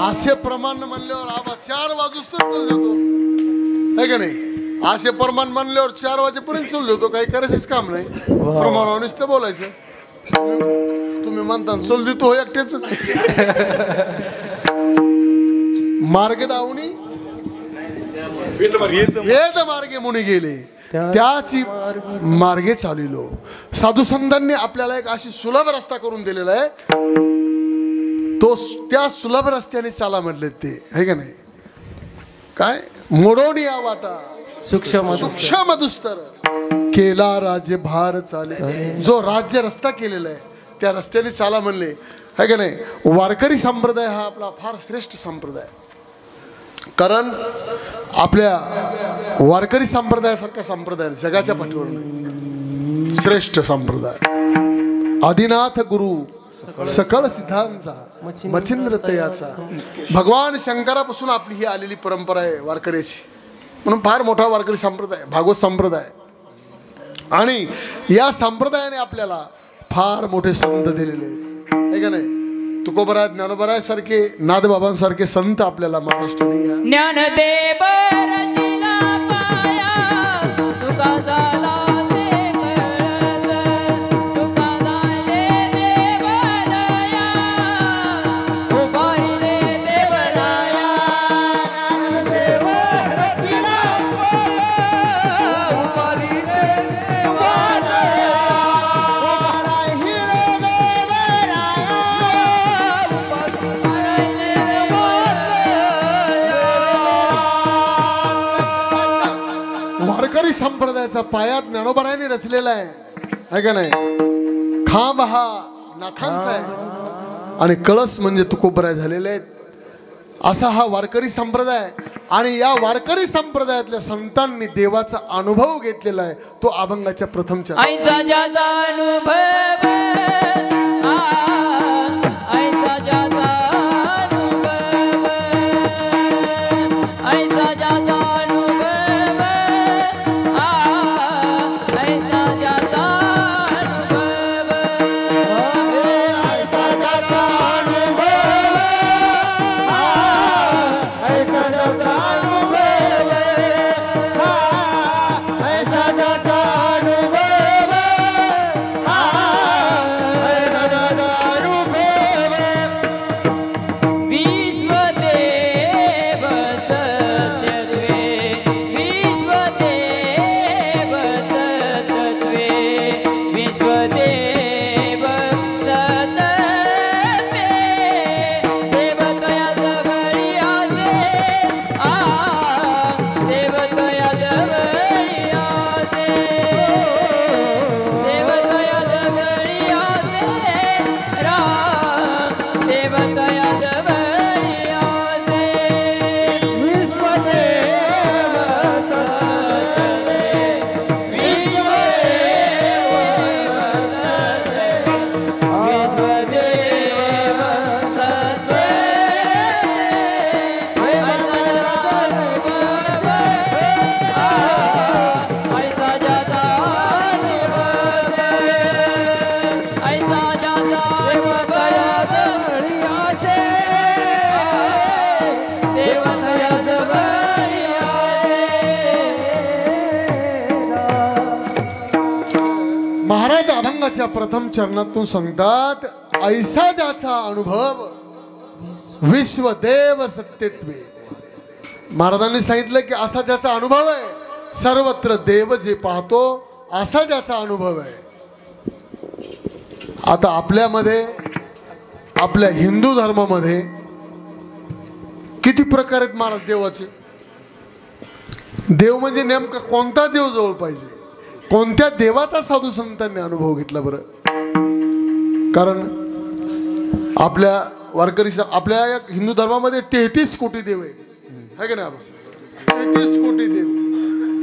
आशे प्रमाण म्हणल्यावर आबा 4 वाजूच तर चल देतो, है का नाही. आशे प्रमाण म्हणल्यावर 4 वाजेपर्यंत चल देतो. काही करायचंच काम नाही. प्रमाणावरच तर बोलायचं. तुम्ही म्हणता चल देतो एकटेच. मार्ग दावणी वेद मार्गे मुनी गेले त्याची मार्गे चालिलो. साधू संतांनी आपल्याला एक अशी सुलभ रस्ता करून दिलेला आहे. तो त्या सुलभ रस्त्याने चाला म्हटले ते, है का नाही. काय मोडोनी या वाटा सूक्ष्म दुस्तर केला राज्य भार चाले. जो राज्य रस्ता केलेला आहे त्या रस्त्याने चाला म्हणले, है का नाही. वारकरी संप्रदाय हा आपला फार श्रेष्ठ संप्रदाय. कारण आपल्या वारकरी संप्रदायासारखा संप्रदाय जगाच्या पाठीवर नाही. श्रेष्ठ संप्रदाय. आदिनाथ गुरु सकळ सिद्धांचा मच्छिंद्र तयाचा. भगवान शंकरापासून आपली ही आलेली परंपरा आहे वारकऱ्याची. म्हणून फार मोठा वारकरी संप्रदाय भागवत संप्रदाय. आणि या संप्रदायाने आपल्याला फार मोठे संत दिलेले आहे का नाही. तुकोबराय ज्ञानोबराय सारखे नादबाबांसारखे संत आपल्याला महाराष्ट्राने ज्ञानदेव रचिला पाया तुका झाला ते कळत. तुका झाले देवराया उभारले देवराया. ज्ञानदेव रचिला पाया उभारले देवराया. उभारले वारकरी संप्रदायाचा पाया ज्ञानोबरायांनी रचलेला आहे का नाही. खांब हा नाथांचा आहे आणि कळस म्हणजे तुकोबराय झालेले आहेत. असा हा वारकरी संप्रदाय. आणि या वारकरी संप्रदायातल्या संतांनी देवाचा अनुभव घेतलेला आहे. तो अभंगाच्या प्रथमच्या ऐसा ज्याचा अनुभव ऐसा ज्याचा अनुभव ऐसा ज्याचा अनुभव ऐसा ज्याचा अनुभव ऐसा ज्याचा अनुभव ऐसा ज्याचा अनुभव ऐसा ज्याचा अनुभव ऐसा ज्याचा महाराज अभंगाच्या प्रथम चरणातून सांगतात, ऐसा ज्याचा अनुभव विश्वदेव सत्यत्वे. महाराजांनी सांगितलं की असा ज्याचा अनुभव आहे, सर्वत्र देव जे पाहतो असा ज्याचा अनुभव आहे. आता आपल्यामध्ये, आपल्या हिंदू धर्मामध्ये किती प्रकार आहेत महाराज देवाचे. देव म्हणजे नेमका कोणता देव जवळ पाहिजे, कोणत्या देवाचा साधू संतांनी अनुभव घेतला बरं. कारण आपल्या वारकरी, आपल्या हिंदू धर्मामध्ये 33 कोटी देव आहे का नाही. 33 कोटी देव,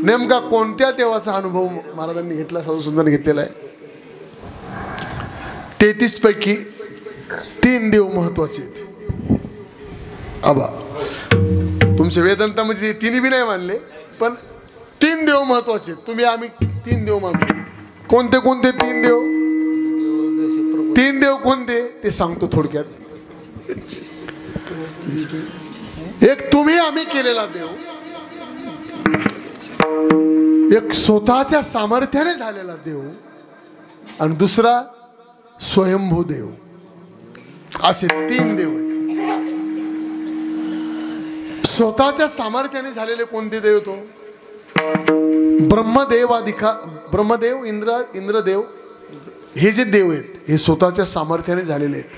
नेमका कोणत्या देवाचा अनुभव महाराजांनी घेतला, साधू संतांनी घेतलेला आहे. 33 पैकी 3 देव महत्वाचे आहेत. आबा तुमच्या वेदांतामध्ये 3 बी नाही मानले, पण 3 देव महत्वाचे आहेत. तुम्ही आम्ही 3 देव मानतो. कोणते कोणते 3 देव? 3 देव कोणते ते सांगतो थोडक्यात. एक तुम्ही आम्ही केलेला देव, एक स्वतःच्या सामर्थ्याने झालेला देव, आणि दुसरा स्वयंभू देव. असे 3 देव आहेत. स्वतःच्या सामर्थ्याने झालेले कोणते देव? तो ब्रह्मदेव, इंद्रदेव, हे जे देव आहेत हे स्वतःच्या सामर्थ्याने झालेले आहेत.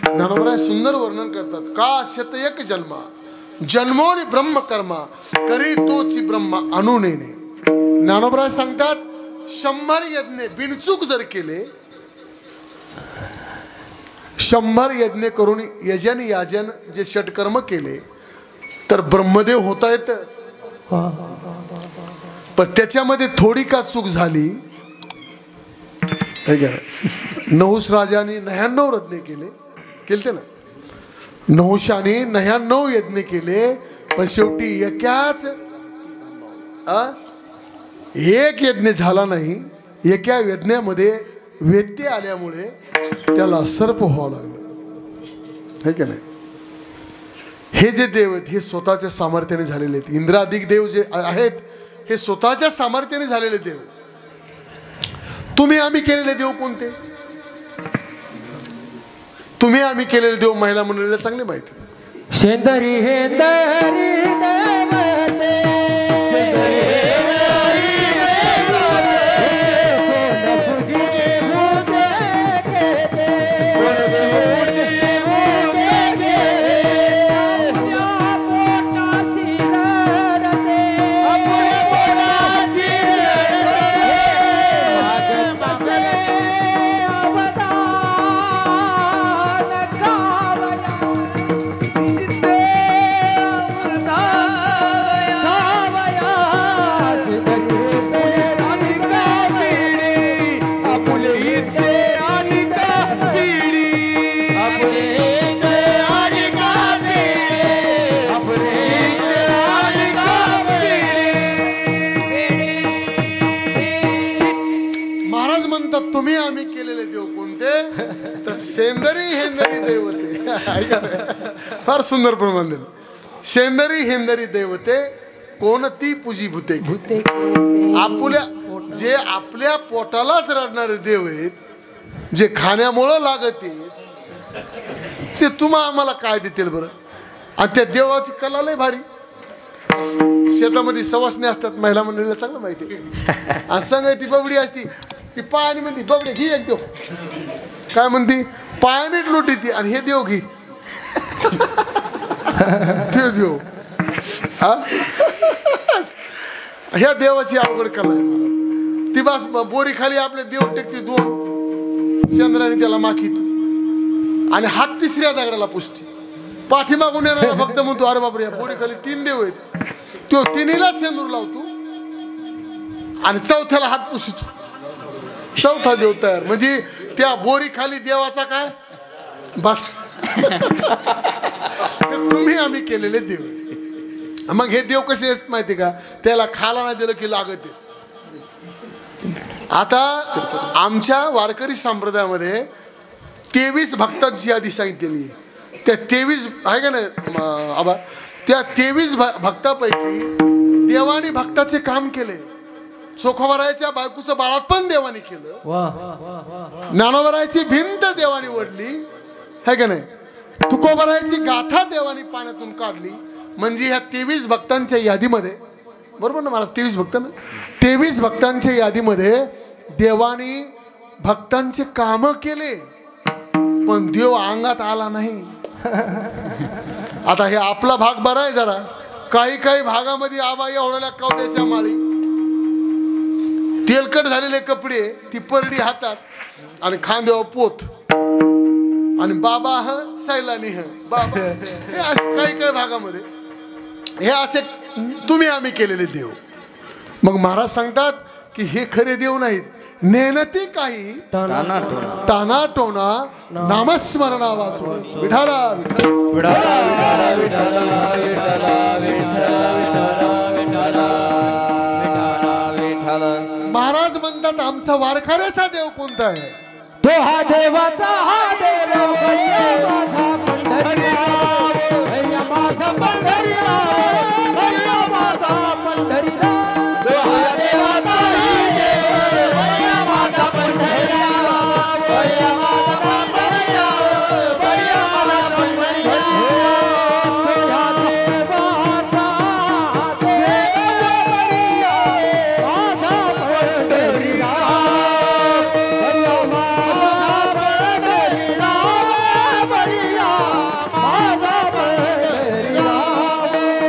ज्ञानोबराय सुंदर वर्णन करतात. का शतयक जन्मा जन्मोनी ब्रह्म कर्मा करी तोची ब्रह्म अनुनेने. ज्ञानोबराय सांगतात 100 यज्ञ बिनचूक जर केले, 100 यज्ञ करून यजन याजन जे षटकर्म केले तर ब्रह्मदेव होता येत. पण त्याच्यामध्ये थोडी का चूक झाली, नहुष राजाने 99 यज्ञ केले ना. नहुषाने 99 यज्ञ केले, पण शेवटी एक यज्ञ झाला नाही. एका यज्ञामध्ये व्यत्यय आल्यामुळे त्याला सर्प व्हावं लागलं, है की नाही. हे जे देव आहेत हे स्वतःच्या सामर्थ्याने झालेले आहेत. इंद्रादिक देव जे आहेत हे स्वतःच्या सामर्थ्याने झालेले देव. तुम्ही आम्ही केलेले देव कोणते? तुम्ही आम्ही केलेले देव महिला मंडळीला चांगले माहिती. शेंदरी हेंदरी देवते, शेंदरी हेंदरी देवते, कोण फुगे फुगे पोटासी रडते, आपल्या पोटासी रडते, आग बसले अवतार तुम्ही आम्ही केलेले देव कोणते? तर शेंदरी हेंदरी देवते. फार सुंदर प्रमाण दिलं. शेंदरी हेंदरी देवते कोणती पूजी भूते. आपल्या पोटालाच रडणारे देव आहेत, जे खाण्यामुळं लागते ते तुम्हा आम्हाला काय देतील बरं. आणि त्या देवाची कला लय भारी. शेतामध्ये सवासणी असतात, महिला मंडळीला चांगलं माहिती आहे. आणि सांगाय ती बबडी असती, ती पायाने म्हणती बबडे घे एक देव, काय म्हणती पायाने लोटी ती, आणि हे देव घे ते देव. ह्या देवाची अवघड कला आहे महाराज. ती बस बोरी खाली आपले देव टेकते, 2 चंद्राने त्याला माखीत आणि हात 3ऱ्या दगडाला पुसते. पाठीमागून येणारा भक्त म्हणतो अरे बापरे या बोरी खाली 3 देव आहेत. तो 3हीला शेंदूर लावतो आणि 4थ्याला हात पुसतो. 4था देव तयार. म्हणजे त्या बोरी खाली देवाचा काय बस. तुम्ही आम्ही केलेले देव. मग हे देव कसे आहेत माहिती का? त्याला खाला नाही दिलं की लागत. आता आमच्या वारकरी संप्रदायामध्ये 23 भक्तांची यादी सांगितलेली आहे. त्या 23 आहे का नाही आबा, त्या 23 भक्तापैकी देवाने भक्ताचे काम केले. चोखोबारायच्या बायकोचं बाळातपण देवाने केलं, वा ज्ञानोबारायची भिंत देवाने वडली है का नाही, तुकोबारायची गाथा देवाने पाण्यातून काढली. म्हणजे ह्या 23 भक्तांच्या यादीमध्ये, बरोबर ना महाराज, 23 भक्त ना, 23 भक्तांच्या यादीमध्ये देवाने भक्तांचे काम केले, पण देव अंगात आला नाही. आता हे आपला भाग बरा आहे जरा. काही काही भागामध्ये आबा एवढ्या कवड्याच्या माळी, तेलकट झालेले कपडे, ती परडी हातात आणि खांद्यावर पोत, आणि बाबा ह सैलानी ह बाबा. हे असे काही काही भागामध्ये हे असे तुम्ही आम्ही केलेले देव. मग महाराज सांगतात की हे खरे देव नाहीत, नेनती काही टाना टोना नामस्मरणा वाचून विठाला महाराज म्हणतात आमचा वारखाऱ्याचा देव कोणता आहे? तो हा देवाचा हा देव माझा पंढरीराव, माझा पंढरीराव, माझा पंढरीराव. तो हा देवाचा हा देव माझा पंढरीराव, माझा पंढरीराव, माझा पंढरीराव.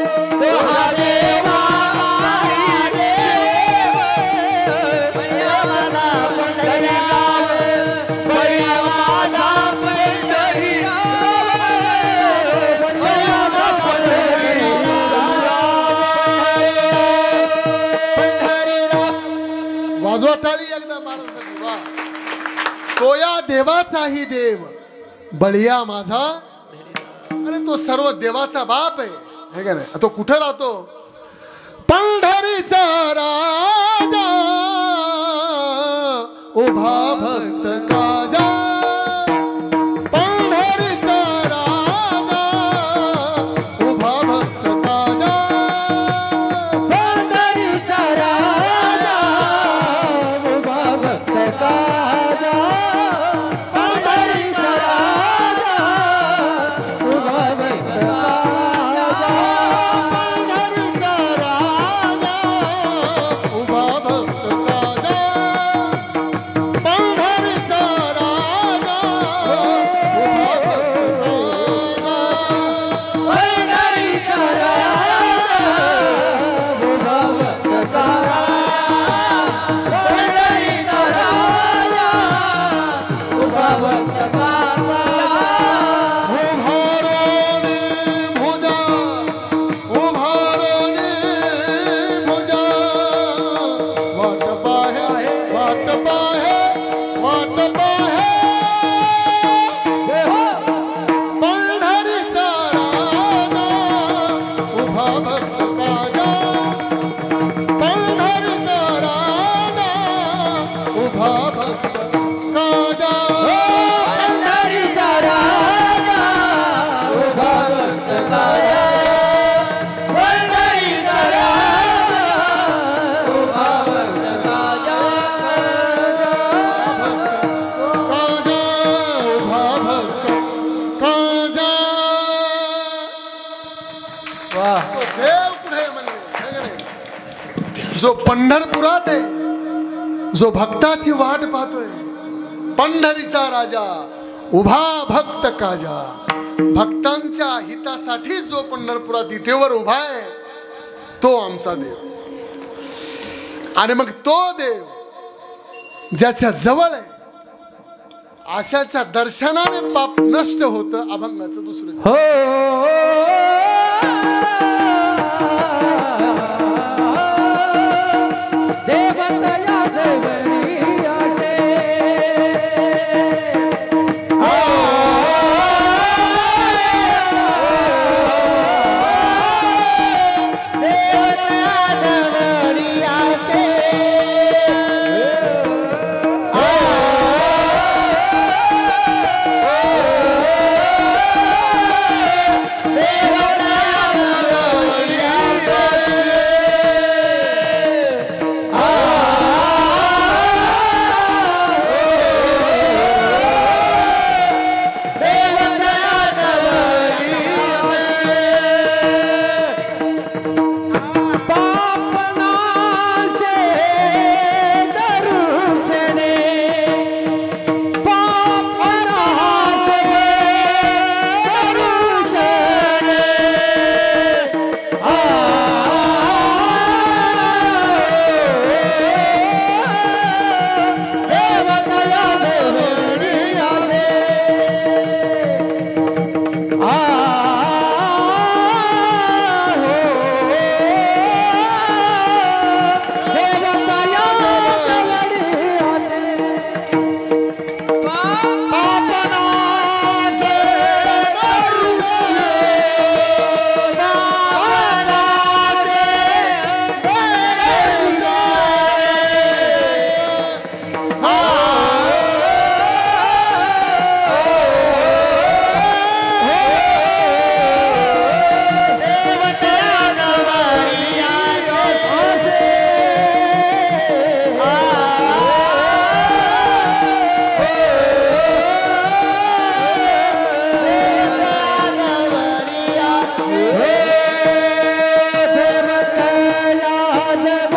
तो हा देवाचा हा देव माझा पंढरीराव. वाजवा टाळी एकदा महाराजांसाठी. वा, तो या देवाचाही देव बळिया माझा. अरे तो सर्व देवाचा बाप आहे, हे का नाही? तो कुठे राहतो? पंढरीचा राजा उभा भक्त काजा. पंढरीचा राजा उभा भक्त काजा. पंढरीचा राजा उभा भक्त काजा. पंढरीचा राजा उभा भक्त काजा. पंढरीचा राजा उभा भक्त काजा. पंढरीचा राजा उभा भक्त काजा. पंढरीचा राजा उभा भक्त काजा. पंढरीचा राजा उभा भक्त काजा. उभारोनी भुजा, वाट पाहे, वाट पाहे, वाट पाहे. पंढरीचा राजा उभा भक्त काजा. पंढरीचा राजा उभा भक्त काजा. पंढरीचा राजा उभा भक्त काजा. पंढरीचा राजा उभा भक्त काजा. काजा उभा भक्त काजा. तो देव कुठे म्हणजे है का नाही? जो पंढरपुरात आहे, जो भक्ताची वाट पाहतोय, पंढरीचा राजा उभा भक्त काजा. भक्तांच्या हितासाठी जो पंढरपुरात इटेवर उभा आहे, तो आमचा देव. आणि मग तो देव ज्याच्या जवळ आहे, अशाच्या दर्शनाने पाप नष्ट होतं. अभंगाचं दुसरं हो देवतया जवळी असे. देवतया जवळी असे. देव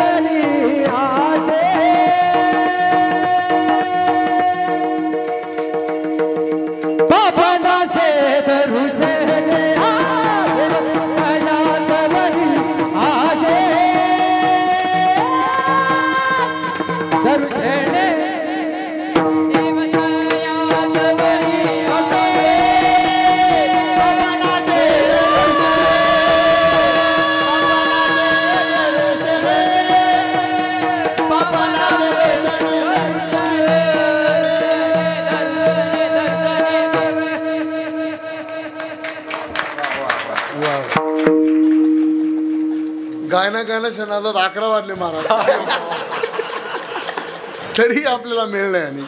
जवळी आसे पापनासे धरुषणे तया जवळी आसे धरुषणे गायनाच्या नादात 11 वाजले महाराज तरी आपल्याला मिळलंय. आणि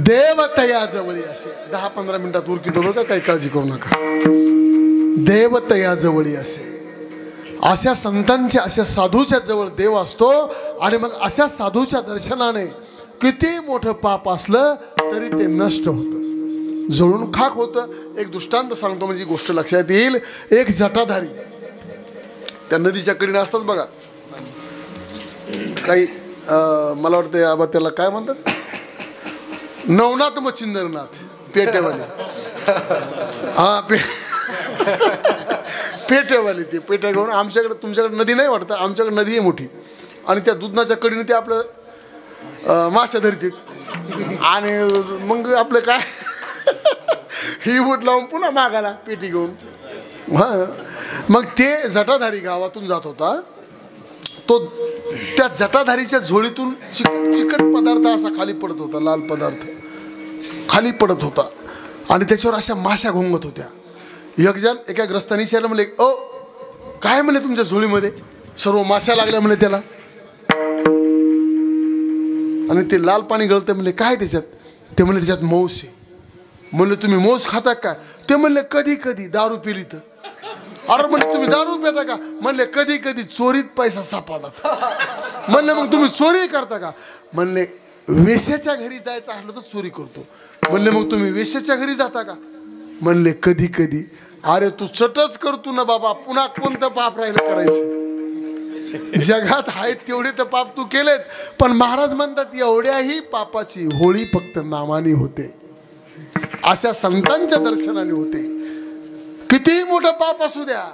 देव तया जवळी असे 10-15 मिनिटात उरकितो बरं का, काही काळजी करू नका. देव तया जवळी असे, अशा संतांच्या अशा साधूच्या जवळ देव असतो. आणि मग अशा साधूच्या दर्शनाने किती मोठं पाप असलं तरी ते नष्ट होतं, जळून खाक होतं. एक दृष्टांत सांगतो म्हणजे गोष्ट लक्षात येईल. एक जटाधारी त्या नदीच्या कडीने असतात बघा काही, मला वाटतं आबा त्याला काय म्हणतात, नवनाथ मच्छिंद्रनाथ पेटेवाले. हा पेटेवाले ते पेट्या घेऊन आमच्याकडे, तुमच्याकडे नदी नाही वाटतं, आमच्याकडे नदी आहे मोठी. आणि त्या दुधनाच्या कडीने ते आपलं मासे धरतात. आणि मग आपलं काय ही बोट लावून पुन्हा मागायला पेटी घेऊन. हां, मग ते जटाधारी गावातून जात होता. तो त्या जटाधारीच्या झोळीतून चिकट पदार्थ असा खाली पडत होता, लाल पदार्थ खाली पडत होता. आणि त्याच्यावर अशा माश्या घोंगत होत्या. एक जण एका ग्रस्तानी विचारलं, म्हणले ओ काय म्हणे तुमच्या झोळीमध्ये, सर्व माश्या लागल्या म्हणे त्याला. आणि ते लाल पाणी गळतं म्हणले काय त्याच्यात, ते म्हणले त्याच्यात मौस आहे. म्हणले तुम्ही मौस खाता का, ते म्हणले कधी कधी दारू पिली तर. अरे म्हणजे तुम्ही दारू पिता का, म्हणले कधी कधी चोरीत पैसा सापडला. म्हणले मग तुम्ही चोरी करता का, म्हणले वेश्याच्या घरी जायचं असलं तर चोरी करतो. म्हणले मग तुम्ही वेश्याच्या घरी जाता का, म्हणले कधी कधी. अरे तू चटच करतो ना बाबा, पुन्हा कोणतं पाप राहिलं करायचं, जगात आहेत तेवढे तर पाप तू केलेत. पण महाराज म्हणतात एवढ्याही पापाची होळी फक्त नामाने होते, अशा संतांच्या दर्शनाने होते. कितीही मोठं पाप असू द्या,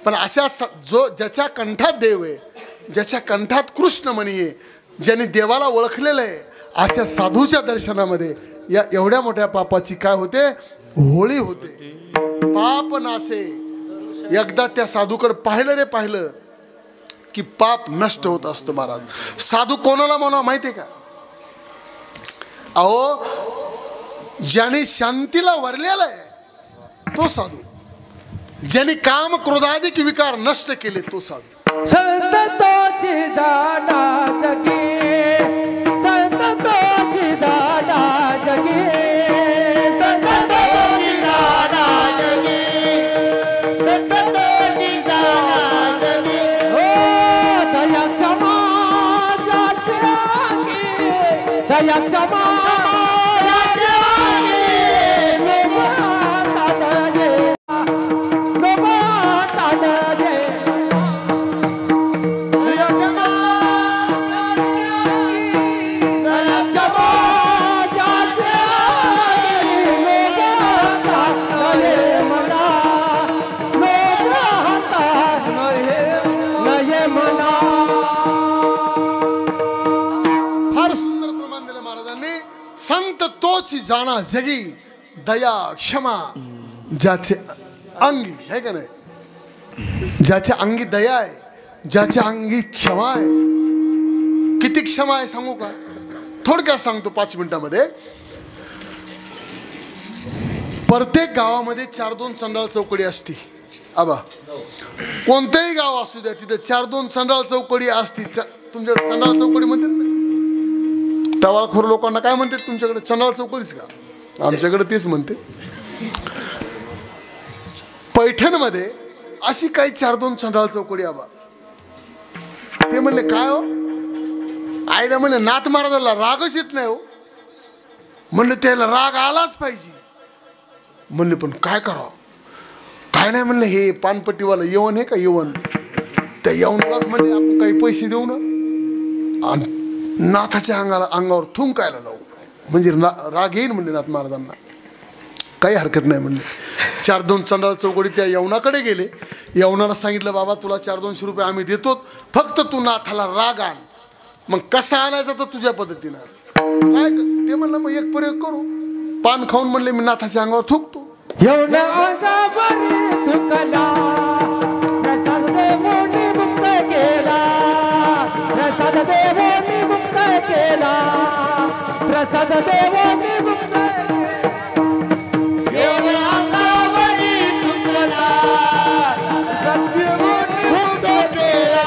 पण अशा जो ज्याच्या कंठात देव आहे, ज्याच्या कंठात कृष्णमणी आहे, ज्याने देवाला ओळखलेलं आहे, अशा साधूच्या दर्शनामध्ये या एवढ्या मोठ्या पापाची काय होते, होळी होते. पाप नासे. एकदा त्या साधूकडे पाहिलं रे पाहिलं की पाप नष्ट होत असतं. महाराज साधू कोणाला म्हणावं माहितीये का, अहो ज्याने शांतीला वरलेला आहे तो साधू, ज्याने काम क्रोधाधिक विकार नष्ट केले तो साधू. संत तोची जाणा जगी, संत तोची जाणा जगी, संत तोची जाणा जगी, संत तोची जाणा जगी. हो दया क्षमा जाचे आगी, दया क्षमा जाचे आगी, संत तोच जाणा जगी, दया क्षमा ज्याचे अंगी है का नाही, ज्याच्या अंगी दया आहे, ज्याच्या अंगी क्षमा आहे. किती क्षमा आहे सांगू का, थोडक्यात सांगतो 5 मिनिटांमध्ये. प्रत्येक गावामध्ये 4-2 चंडाळ चौकडी असती. आबा कोणतेही गाव असू द्या तिथे 4-2 चंडाळ चौकडी असती. तुमच्याकडे चंडाळ चौकडी म्हणतात ना, टवाळखोर लोकांना काय म्हणतात तुमच्याकडे, चंडाळ चौकडीच का, आमच्याकडे तेच म्हणते. पैठणमध्ये अशी काही 4-2 चंडाळ चौकडी. आबा ते म्हणले काय हो, आईला म्हणले नाथ महाराजाला रागच येत नाही हो. म्हणले त्याला राग आलाच पाहिजे. म्हणले पण काय करावं, काय नाही म्हणले, हे पानपट्टीवाला येवन आहे का, येवन त्या यवनालाच म्हणजे आपण काही पैसे देऊ ना आणि नाथाच्या अंगावर थुंकायला लावू, म्हणजे राग येईल म्हणले नाथ महाराजांना. काही हरकत नाही म्हणले. 4-2 चंडाळ चौकडी त्या यवनाकडे गेले. यवनाला सांगितलं, बाबा तुला 400-200 रुपये आम्ही देतो, फक्त तू नाथाला राग आण. मग कसा आणायचा तर तुझ्या पद्धतीनं. काय ते म्हणलं, मग एक प्रयोग करू. पान खाऊन म्हणले मी नाथाच्या अंगावर थुकतो. येऊन अंगावर थुकला, प्रसाद देवोनी मुक्त केला, प्रसाद देवोनी मुक्त केला, प्रसाद देवोनी मुक्त केला. येऊन अंगावर थुकला, सद्गुरूनी मुक्त केला,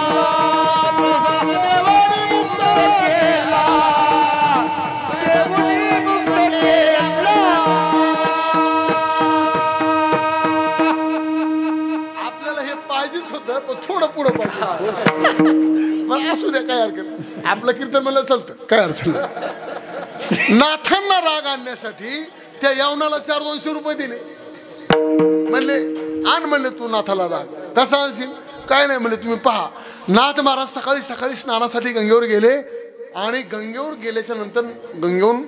प्रसाद देवोनी मुक्त केला, देवोनी मुक्त केला. आपल्याला हे पाहिजेच होतं, पण थोडं पुढं पाहिजे. मला असू द्या, काय हरकत नाही. आपलं कीर्तन म्हणलं चालतं, काय अडचण नाही. नाथांना राग आणण्यासाठी त्या यवनाला 400-200 रुपये दिले. म्हणले आण, म्हणले तू नाथाला राग. कसा आणशील? काय नाही म्हणले, तुम्ही पहा. नाथ महाराज सकाळी सकाळी स्नानासाठी गंगेवर गेले आणि गंगेवर गेल्याच्या नंतर गंगेवरून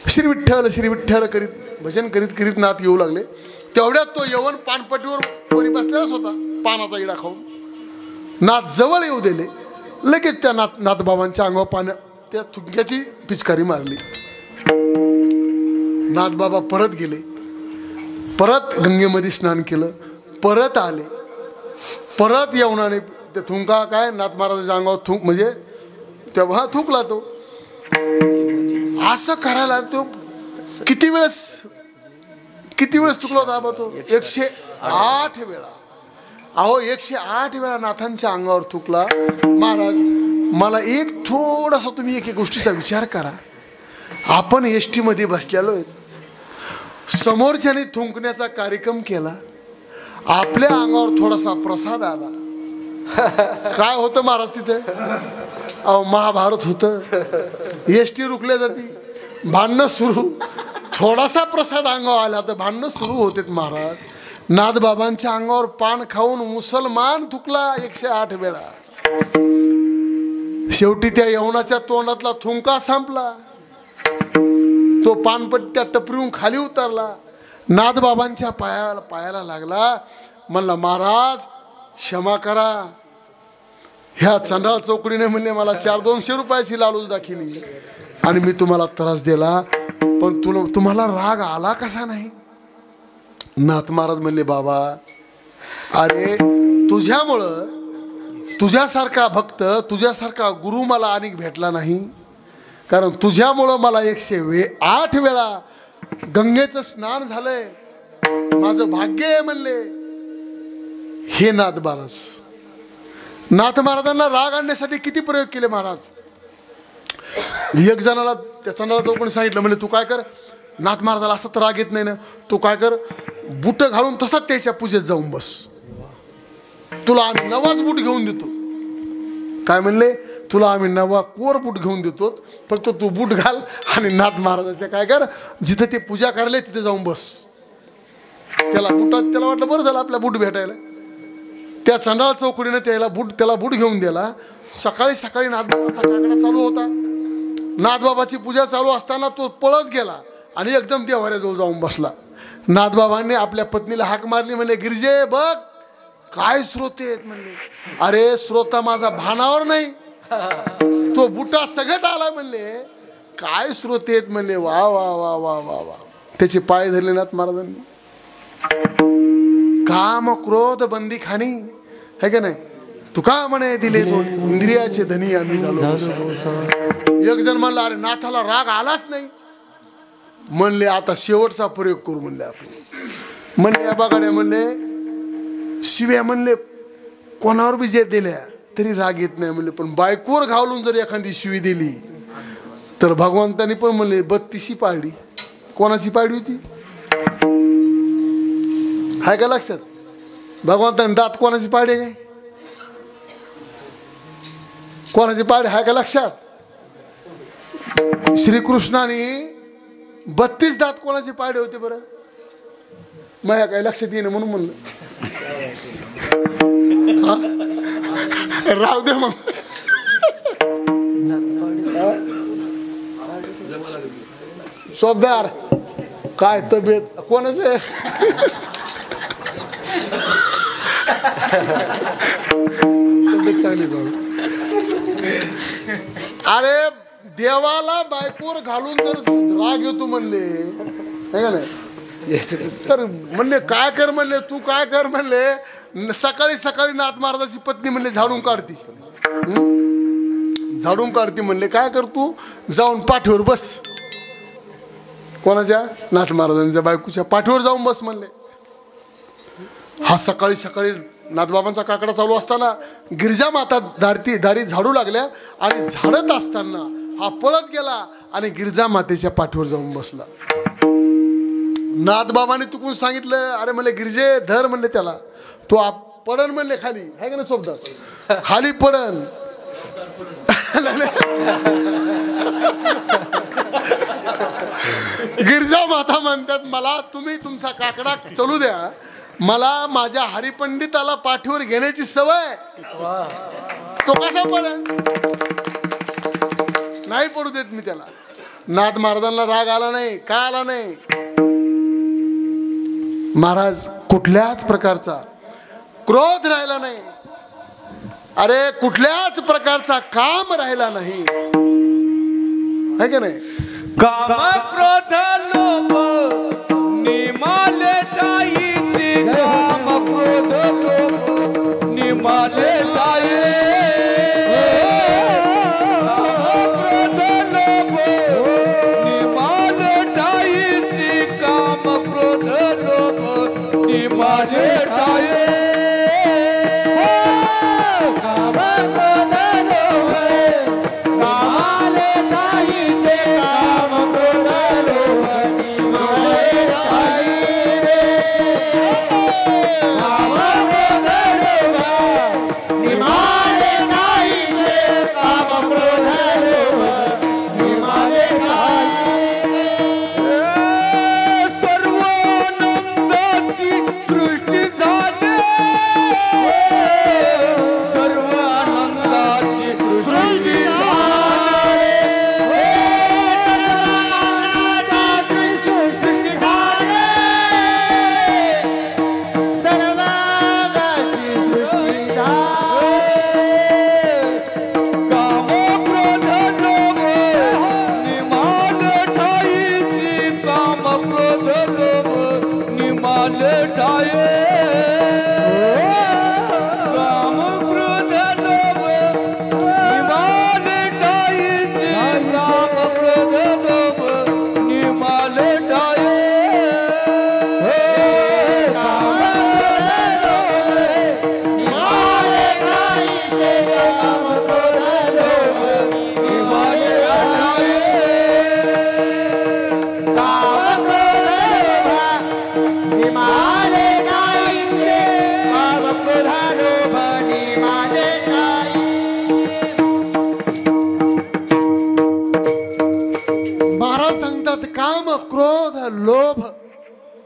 श्री विठ्ठल श्री विठ्ठल करीत भजन करीत करीत नाथ येऊ लागले. तेवढ्यात तो यवन पानपट्टीवर वरी बसलेलाच होता, पानाचा इडा खाऊन. नाथ जवळ येऊ दिले, लगेच त्या नाथबाबांच्या अंगावर पाण्या त्या थुंक्याची पिचकारी मारली. नाथबाबा परत गेले, परत गंगेमध्ये स्नान केलं, परत आले, परत यवनाने ते थुंका काय नाथ महाराजांच्या अंगावर थुंक म्हणजे तेव्हा थुकला तो. असं करायला तो किती वेळेस चुकला होता तो? 108 वेळा. अहो 108 वेळा नाथांच्या अंगावर थुकला. महाराज मला एक थोडासा तुम्ही एक गोष्टीचा विचार करा. आपण एसटी मध्ये बसलेलो आहेत, समोरच्याने थुंकण्याचा कार्यक्रम केला, आपल्या अंगावर थोडासा प्रसाद आला. काय होतं महाराज तिथे? अहो महाभारत होतं. एसटी रुकल्या जाती, भांडणं सुरू. थोडासा प्रसाद अंगावर आला तर भांडणं सुरू होतेत महाराज. नाथबाबांच्या अंगावर पान खाऊन मुसलमान थुकला 108 वेळा. शेवटी त्या यवनाच्या तोंडातला थुंका संपला. तो पानपट्टी त्या टपरीहून खाली उतरला, नाथबाबांच्या पायाला लागला. म्हणला महाराज क्षमा करा, ह्या चंडाळ चौकडीने म्हणले मला 400-200 रुपयाची लालूच दाखिली आणि मी तुम्हाला त्रास दिला, पण तुम्हाला राग आला कसा नाही? नाथ महाराज म्हणले बाबा, अरे तुझ्यामुळं तुझ्यासारखा भक्त, तुझ्यासारखा गुरु मला अनेक भेटला नाही. कारण तुझ्यामुळं मला 108 वेळा गंगेचं स्नान झालंय, माझं भाग्य आहे म्हणले. हे नाथ महाराज, नाथ महाराजांना राग आणण्यासाठी किती प्रयोग केले महाराज. एक जणाला त्या चंडाला चौकडीने सांगितलं, म्हणजे तू काय कर, नाथ महाराजाला असं तर राग येत नाही ना, तू काय कर, बुट घालून तसाच त्याच्या पूजेत जाऊन बस, तुला आम्ही नवाच बूट घेऊन देतो. काय म्हणले? तुला आम्ही नवा कोर बूट घेऊन देतो, फक्त तू बूट घाल आणि नाथ महाराजाच्या काय कर, जिथे ते पूजा करायला तिथे जाऊन बस. त्याला वाटलं बरं झालं आपल्या बूट भेटायला. त्या चंडाळ चौकडीने त्याला बूट घेऊन दिला. सकाळी सकाळी नाथबाबाचा काकडा चालू होता. नाथबाबाची पूजा चालू असताना तो पळत गेला आणि एकदम देवाऱ्याजवळ जाऊन बसला. नाथबाबांनी आपल्या पत्नीला हाक मारली, म्हणले गिरिजे बघ काय श्रोते आहेत म्हणले. अरे श्रोता माझा भानावर नाही, तो बुटा सगट आला म्हणले. काय श्रोते आहेत म्हणले. वा वा वा वा वा वा. त्याचे पाय धरले नाथ महाराजांनी. काम क्रोध बंदी खाणी है का नाही. तुका म्हणे दिले दोन इंद्रियाचे धनी आम्ही झालो. एक जण म्हणला अरे नाथाला राग आलाच नाही. म्हणले आता शेवटचा प्रयोग करू म्हणले आपण. म्हणले बघाड्या म्हणले शिव्या म्हणले कोणावर बी जे दिल्या तरी राग येत नाही म्हणले, पण बायकोवर घालून जर एखादी शिवी दिली तर भगवंतानी पण म्हणले 32 पाळली. कोणाची पाळली होती हाय का लक्षात? भगवंताने दात कोणाची पाळली काय? कोणाची पाळली हाय का लक्षात? श्रीकृष्णाने 32 दात कोणाची पाळले होते बरं? माझ्या काय लक्षात येईन म्हणून म्हणलं. राहू दे मग. शोभदार काय तब्येत कोणाच आहे? तब्येत चांगली जाऊ. अरे देवाला बायकोवर घालून जर राग येतो म्हणले है का नाही, तर म्हणले काय कर म्हणले, तू काय कर म्हणले, सकाळी सकाळी नाथ महाराजाची पत्नी म्हणले झाडून काढती, झाडून काढती म्हणले. काय कर तू जाऊन पाठीवर बस. कोणाच्या? नाथ महाराजांच्या बायकोच्या पाठीवर जाऊन बस म्हणले. हा सकाळी सकाळी नाथबाबांचा काकडा चालू असताना गिरिजा माता दारी झाडू लागल्या आणि झाडत असताना हा पळत गेला आणि गिरिजा मातेच्या पाठीवर जाऊन बसला. नाथबाबांनी चुकून सांगितलं, अरे म्हणले गिरिजे धर म्हणले त्याला, तो पडन म्हणले खाली, आहे का नाही सोबत, खाली पडन. गिरिजा माता म्हणतात मला तुम्ही तुमचा काकडा चालू द्या, मला माझ्या हरिपंडिताला पाठीवर घेण्याची सवय, तो कसा पडेल, नाही पडू देत मी त्याला. नाथ महाराजांना राग आला नाही, का आला नाही? महाराज कुठल्याच प्रकारचा क्रोध राहिला नाही, अरे कुठल्याच प्रकारचा काम राहिला नाही, है का नाही? काम क्रोध लोभ निमाले टाईचे, काम क्रोध लोभ निमाले टाये, काम क्रोध लोभ निमाले टाईचे, काम क्रोध लोभ निमाले टाये.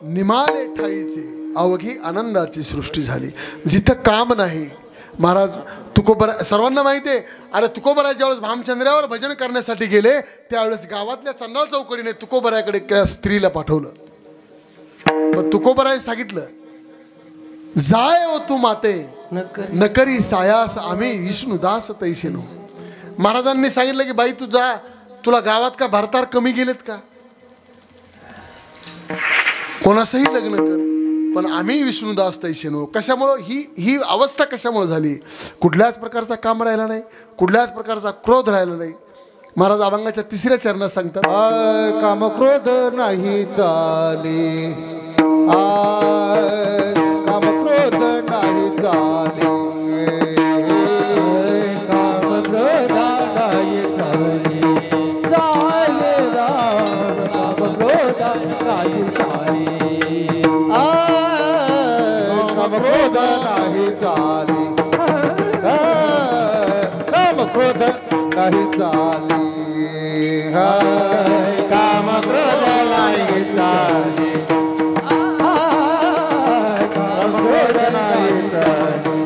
निमाले ठाईचे अवघी आनंदाची सृष्टी झाली. जिथं काम नाही महाराज तुकोबरा सर्वांना माहिती आहे. अरे तुकोबरा ज्यावेळेस भामचंद्रावर भजन करण्यासाठी गेले त्यावेळेस गावातल्या चंडाळ चौकडीने तुकोबराकडे त्या स्त्रीला पाठवलं. पण तुकोबराने सांगितलं जाय ओ तू माते नकरी सायास आम्ही विष्णुदास तैसेनो. महाराजांनी सांगितलं की बाई तू जा, तुला गावात का भारतार कमी गेलेत का, कोणासही लग्न कर, पण आम्ही विष्णुदास तैसेनो. कशामुळं ही अवस्था कशामुळे झाली? कुठल्याच प्रकारचा काम राहिला नाही, कुठल्याच प्रकारचा क्रोध राहिला नाही. महाराज अभंगाच्या 3ऱ्या चरणात सांगतात काम क्रोध नाही चाले, काम क्रोध नाही चाले, काम क्रोध नाही चाले, चाले राम काम क्रोध नाही चाले, काम क्रोध नाही चाले, काम क्रोध नाही चाले, काम क्रोध नाही चाले, काम क्रोध नाही चाले.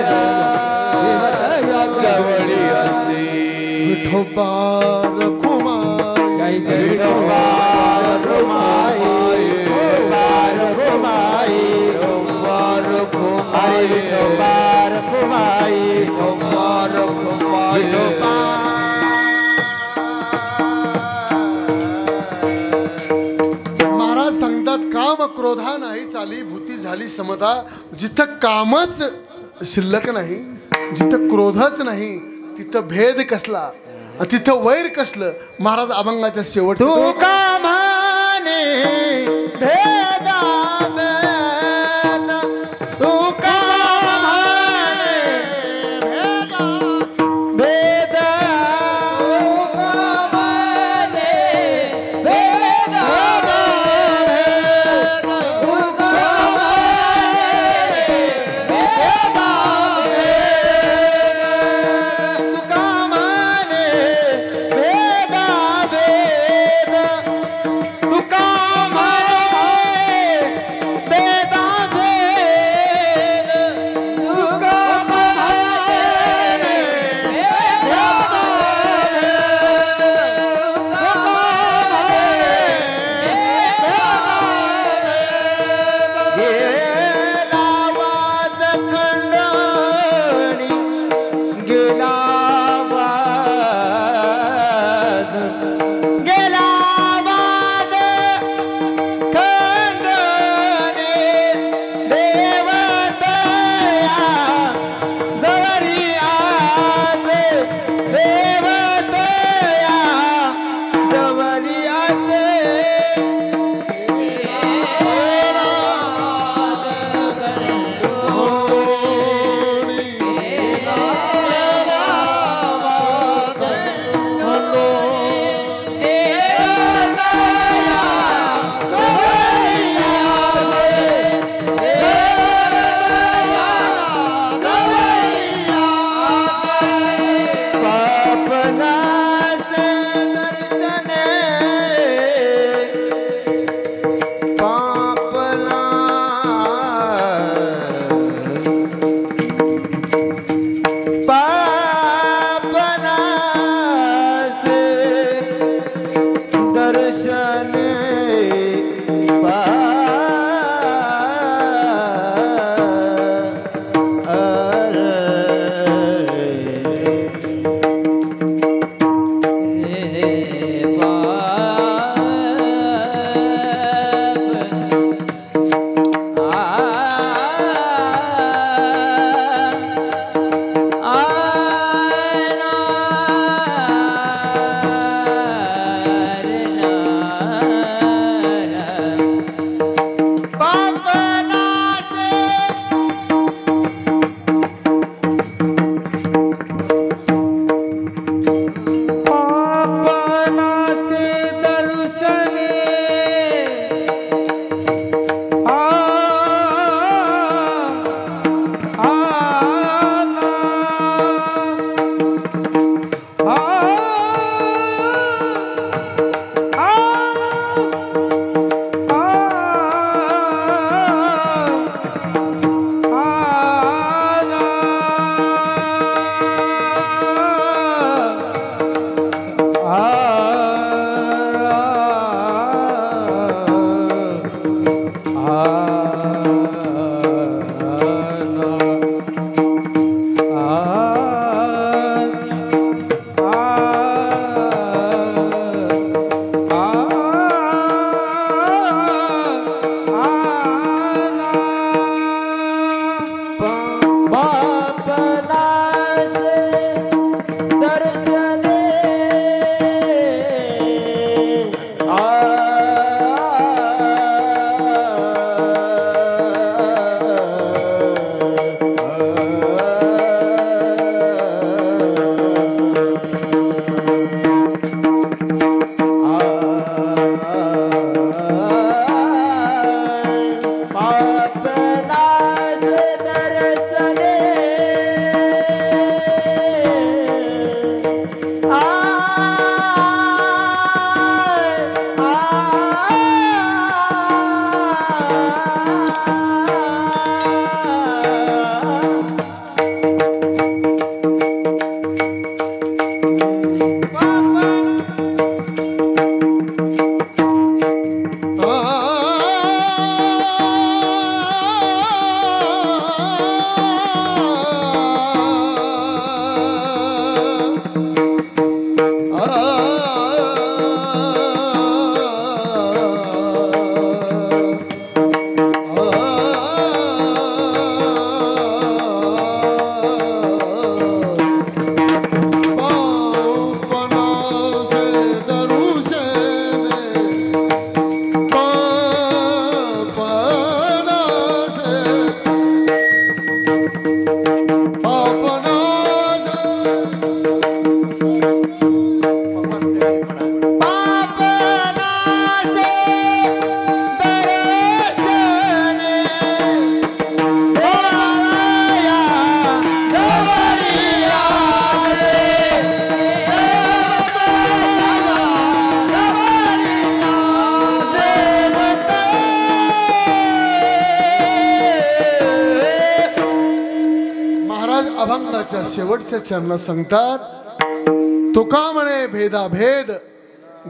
देवतया जवळी असे विठोबा रखुमाई जय जय विठोबा रखुमाई रखुमाई विठोबा रखुमाई विठोबा महाराज सांगतात काम क्रोधा नाही चाली भूती झाली समता. जिथं कामच शिल्लक नाही, जिथं क्रोधच नाही, तिथं भेद कसला, तिथं वैर कसलं. महाराज अभंगाच्या शेवट तू कामाने भेदा भेद तू कामाने भेदा भेद तू कामाने भेदा भेद तू कामाने भेदा भेद तू कामाने भेदा भेद तू कामाने भेदा भेद तू कामाने भेदा भेद गेला वाद खंडणी गेला वाद गेला वाद खंडणी देवतया जवळी आज देवतया जवळी आसे पापनास दर्शने पापना पापनास दर्शने तुकोबाच्या शेवटच्या चरणात सांगतात, तुका म्हणे भेदाभेद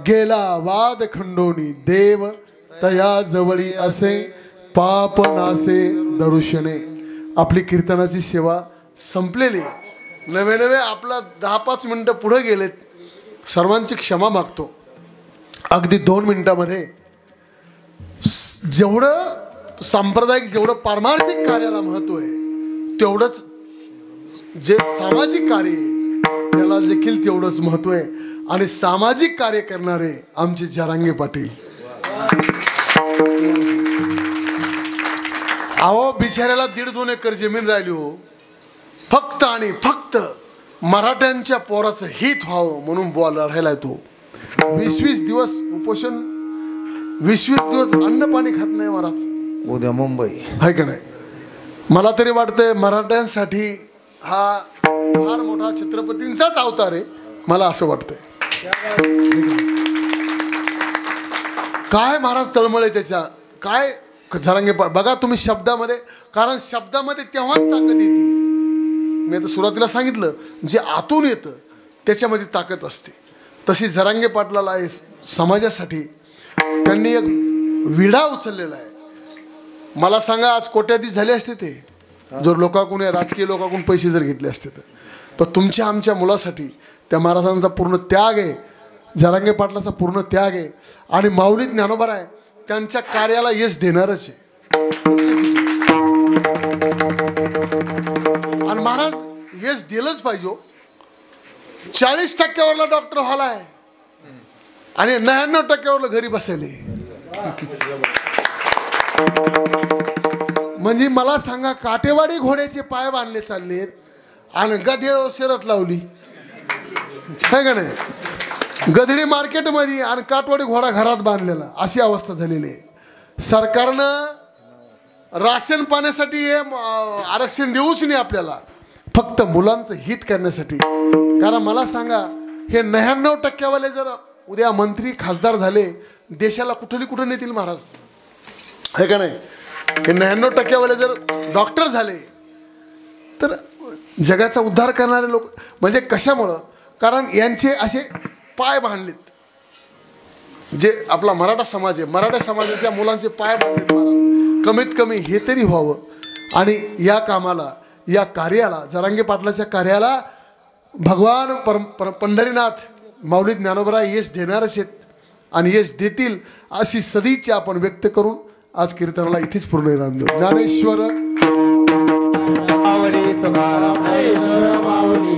गेला वाद खंडोनी, देव तया जवळी असे पाप नासे दर्शने. आपली कीर्तनाची सेवा संपलेली. नवे नवे आपला 10-5 मिनटं पुढे गेलेत. सर्वांची क्षमा मागतो. अगदी 2 मिनिटामध्ये जेवढं सांप्रदायिक, जेवढं पारमार्थिक कार्याला महत्व आहे, तेवढंच जे सामाजिक कार्य आहे त्याला देखील तेवढंच महत्व आहे. आणि सामाजिक कार्य करणारे आमचे जरांगे पाटील. अहो बिचाऱ्याला 1.5-2 एकर जमीन राहिली हो. फक्त आणि फक्त मराठ्यांच्या पोराचं हित व्हावं म्हणून बोलायला राहिलाय तो. 20-20 दिवस उपोषण, 20-20 दिवस अन्न पाणी खात नाही महाराज. उद्या मुंबई आहे का नाही? मला तरी वाटतंय मराठ्यांसाठी हा फार मोठा छत्रपतींचाच अवतार आहे. मला असं वाटतंय. काय महाराज तळमळे त्याच्या, काय जरांगे बघा तुम्ही शब्दामध्ये. कारण शब्दामध्ये तेव्हाच ताकद येते. मी आता सुरुवातीला सांगितलं, जे आतून येतं त्याच्यामध्ये ताकद असते. तशी जरांगे पाटलाला आहे समाजासाठी त्यांनी एक विडा उचललेला आहे. मला सांगा आज कोट्याधीश झाले असते ते जर लोकांकडून, राजकीय लोकांकडून पैसे जर घेतले असते तर. पण तुमच्या आमच्या मुलासाठी त्या महाराजांचा पूर्ण त्याग आहे, जरांगे पाटलाचा पूर्ण त्याग आहे. आणि माऊली ज्ञानोबा आहे त्यांच्या कार्याला यश देणारच आहे. आणि महाराज यश दिलंच पाहिजे. 40% डॉक्टर व्हायला आहे आणि 99% घरी बसायले. म्हणजे मला सांगा, काटेवाडी घोड्याचे पाय बांधले चाललेत आणि गधे शरत लावली आहे का नाही? गधडी मार्केटमध्ये आणि काटवाडी घोडा घरात बांधलेला, अशी अवस्था झालेली आहे. सरकारनं राशन पाण्यासाठी हे आरक्षण देऊच नाही आपल्याला, फक्त मुलांचं हित करण्यासाठी. कारण मला सांगा, हे 99% जर उद्या मंत्री खासदार झाले, देशाला कुठे नेतील महाराज, आहे का नाही? हे 99% जर डॉक्टर झाले तर जगाचा उद्धार करणारे लोक. म्हणजे कशामुळं? कारण यांचे असे पाय बांधलेत. जे आपला मराठा समाज आहे, मराठा समाजाच्या मुलांचे पाय बांधलेत महाराज. कमीत कमी हे तरी व्हावं. आणि या कामाला, या कार्याला, जरांगे पाटलाच्या कार्याला भगवान पंढरीनाथ माऊली ज्ञानोबा यश देणारच आहेत आणि यश देतील अशी सदिच्छा आपण व्यक्त करून आज कीर्तनाला इथेच पूर्ण विराम देऊ. ज्ञानेश्वर माऊली तुकाराम, माऊली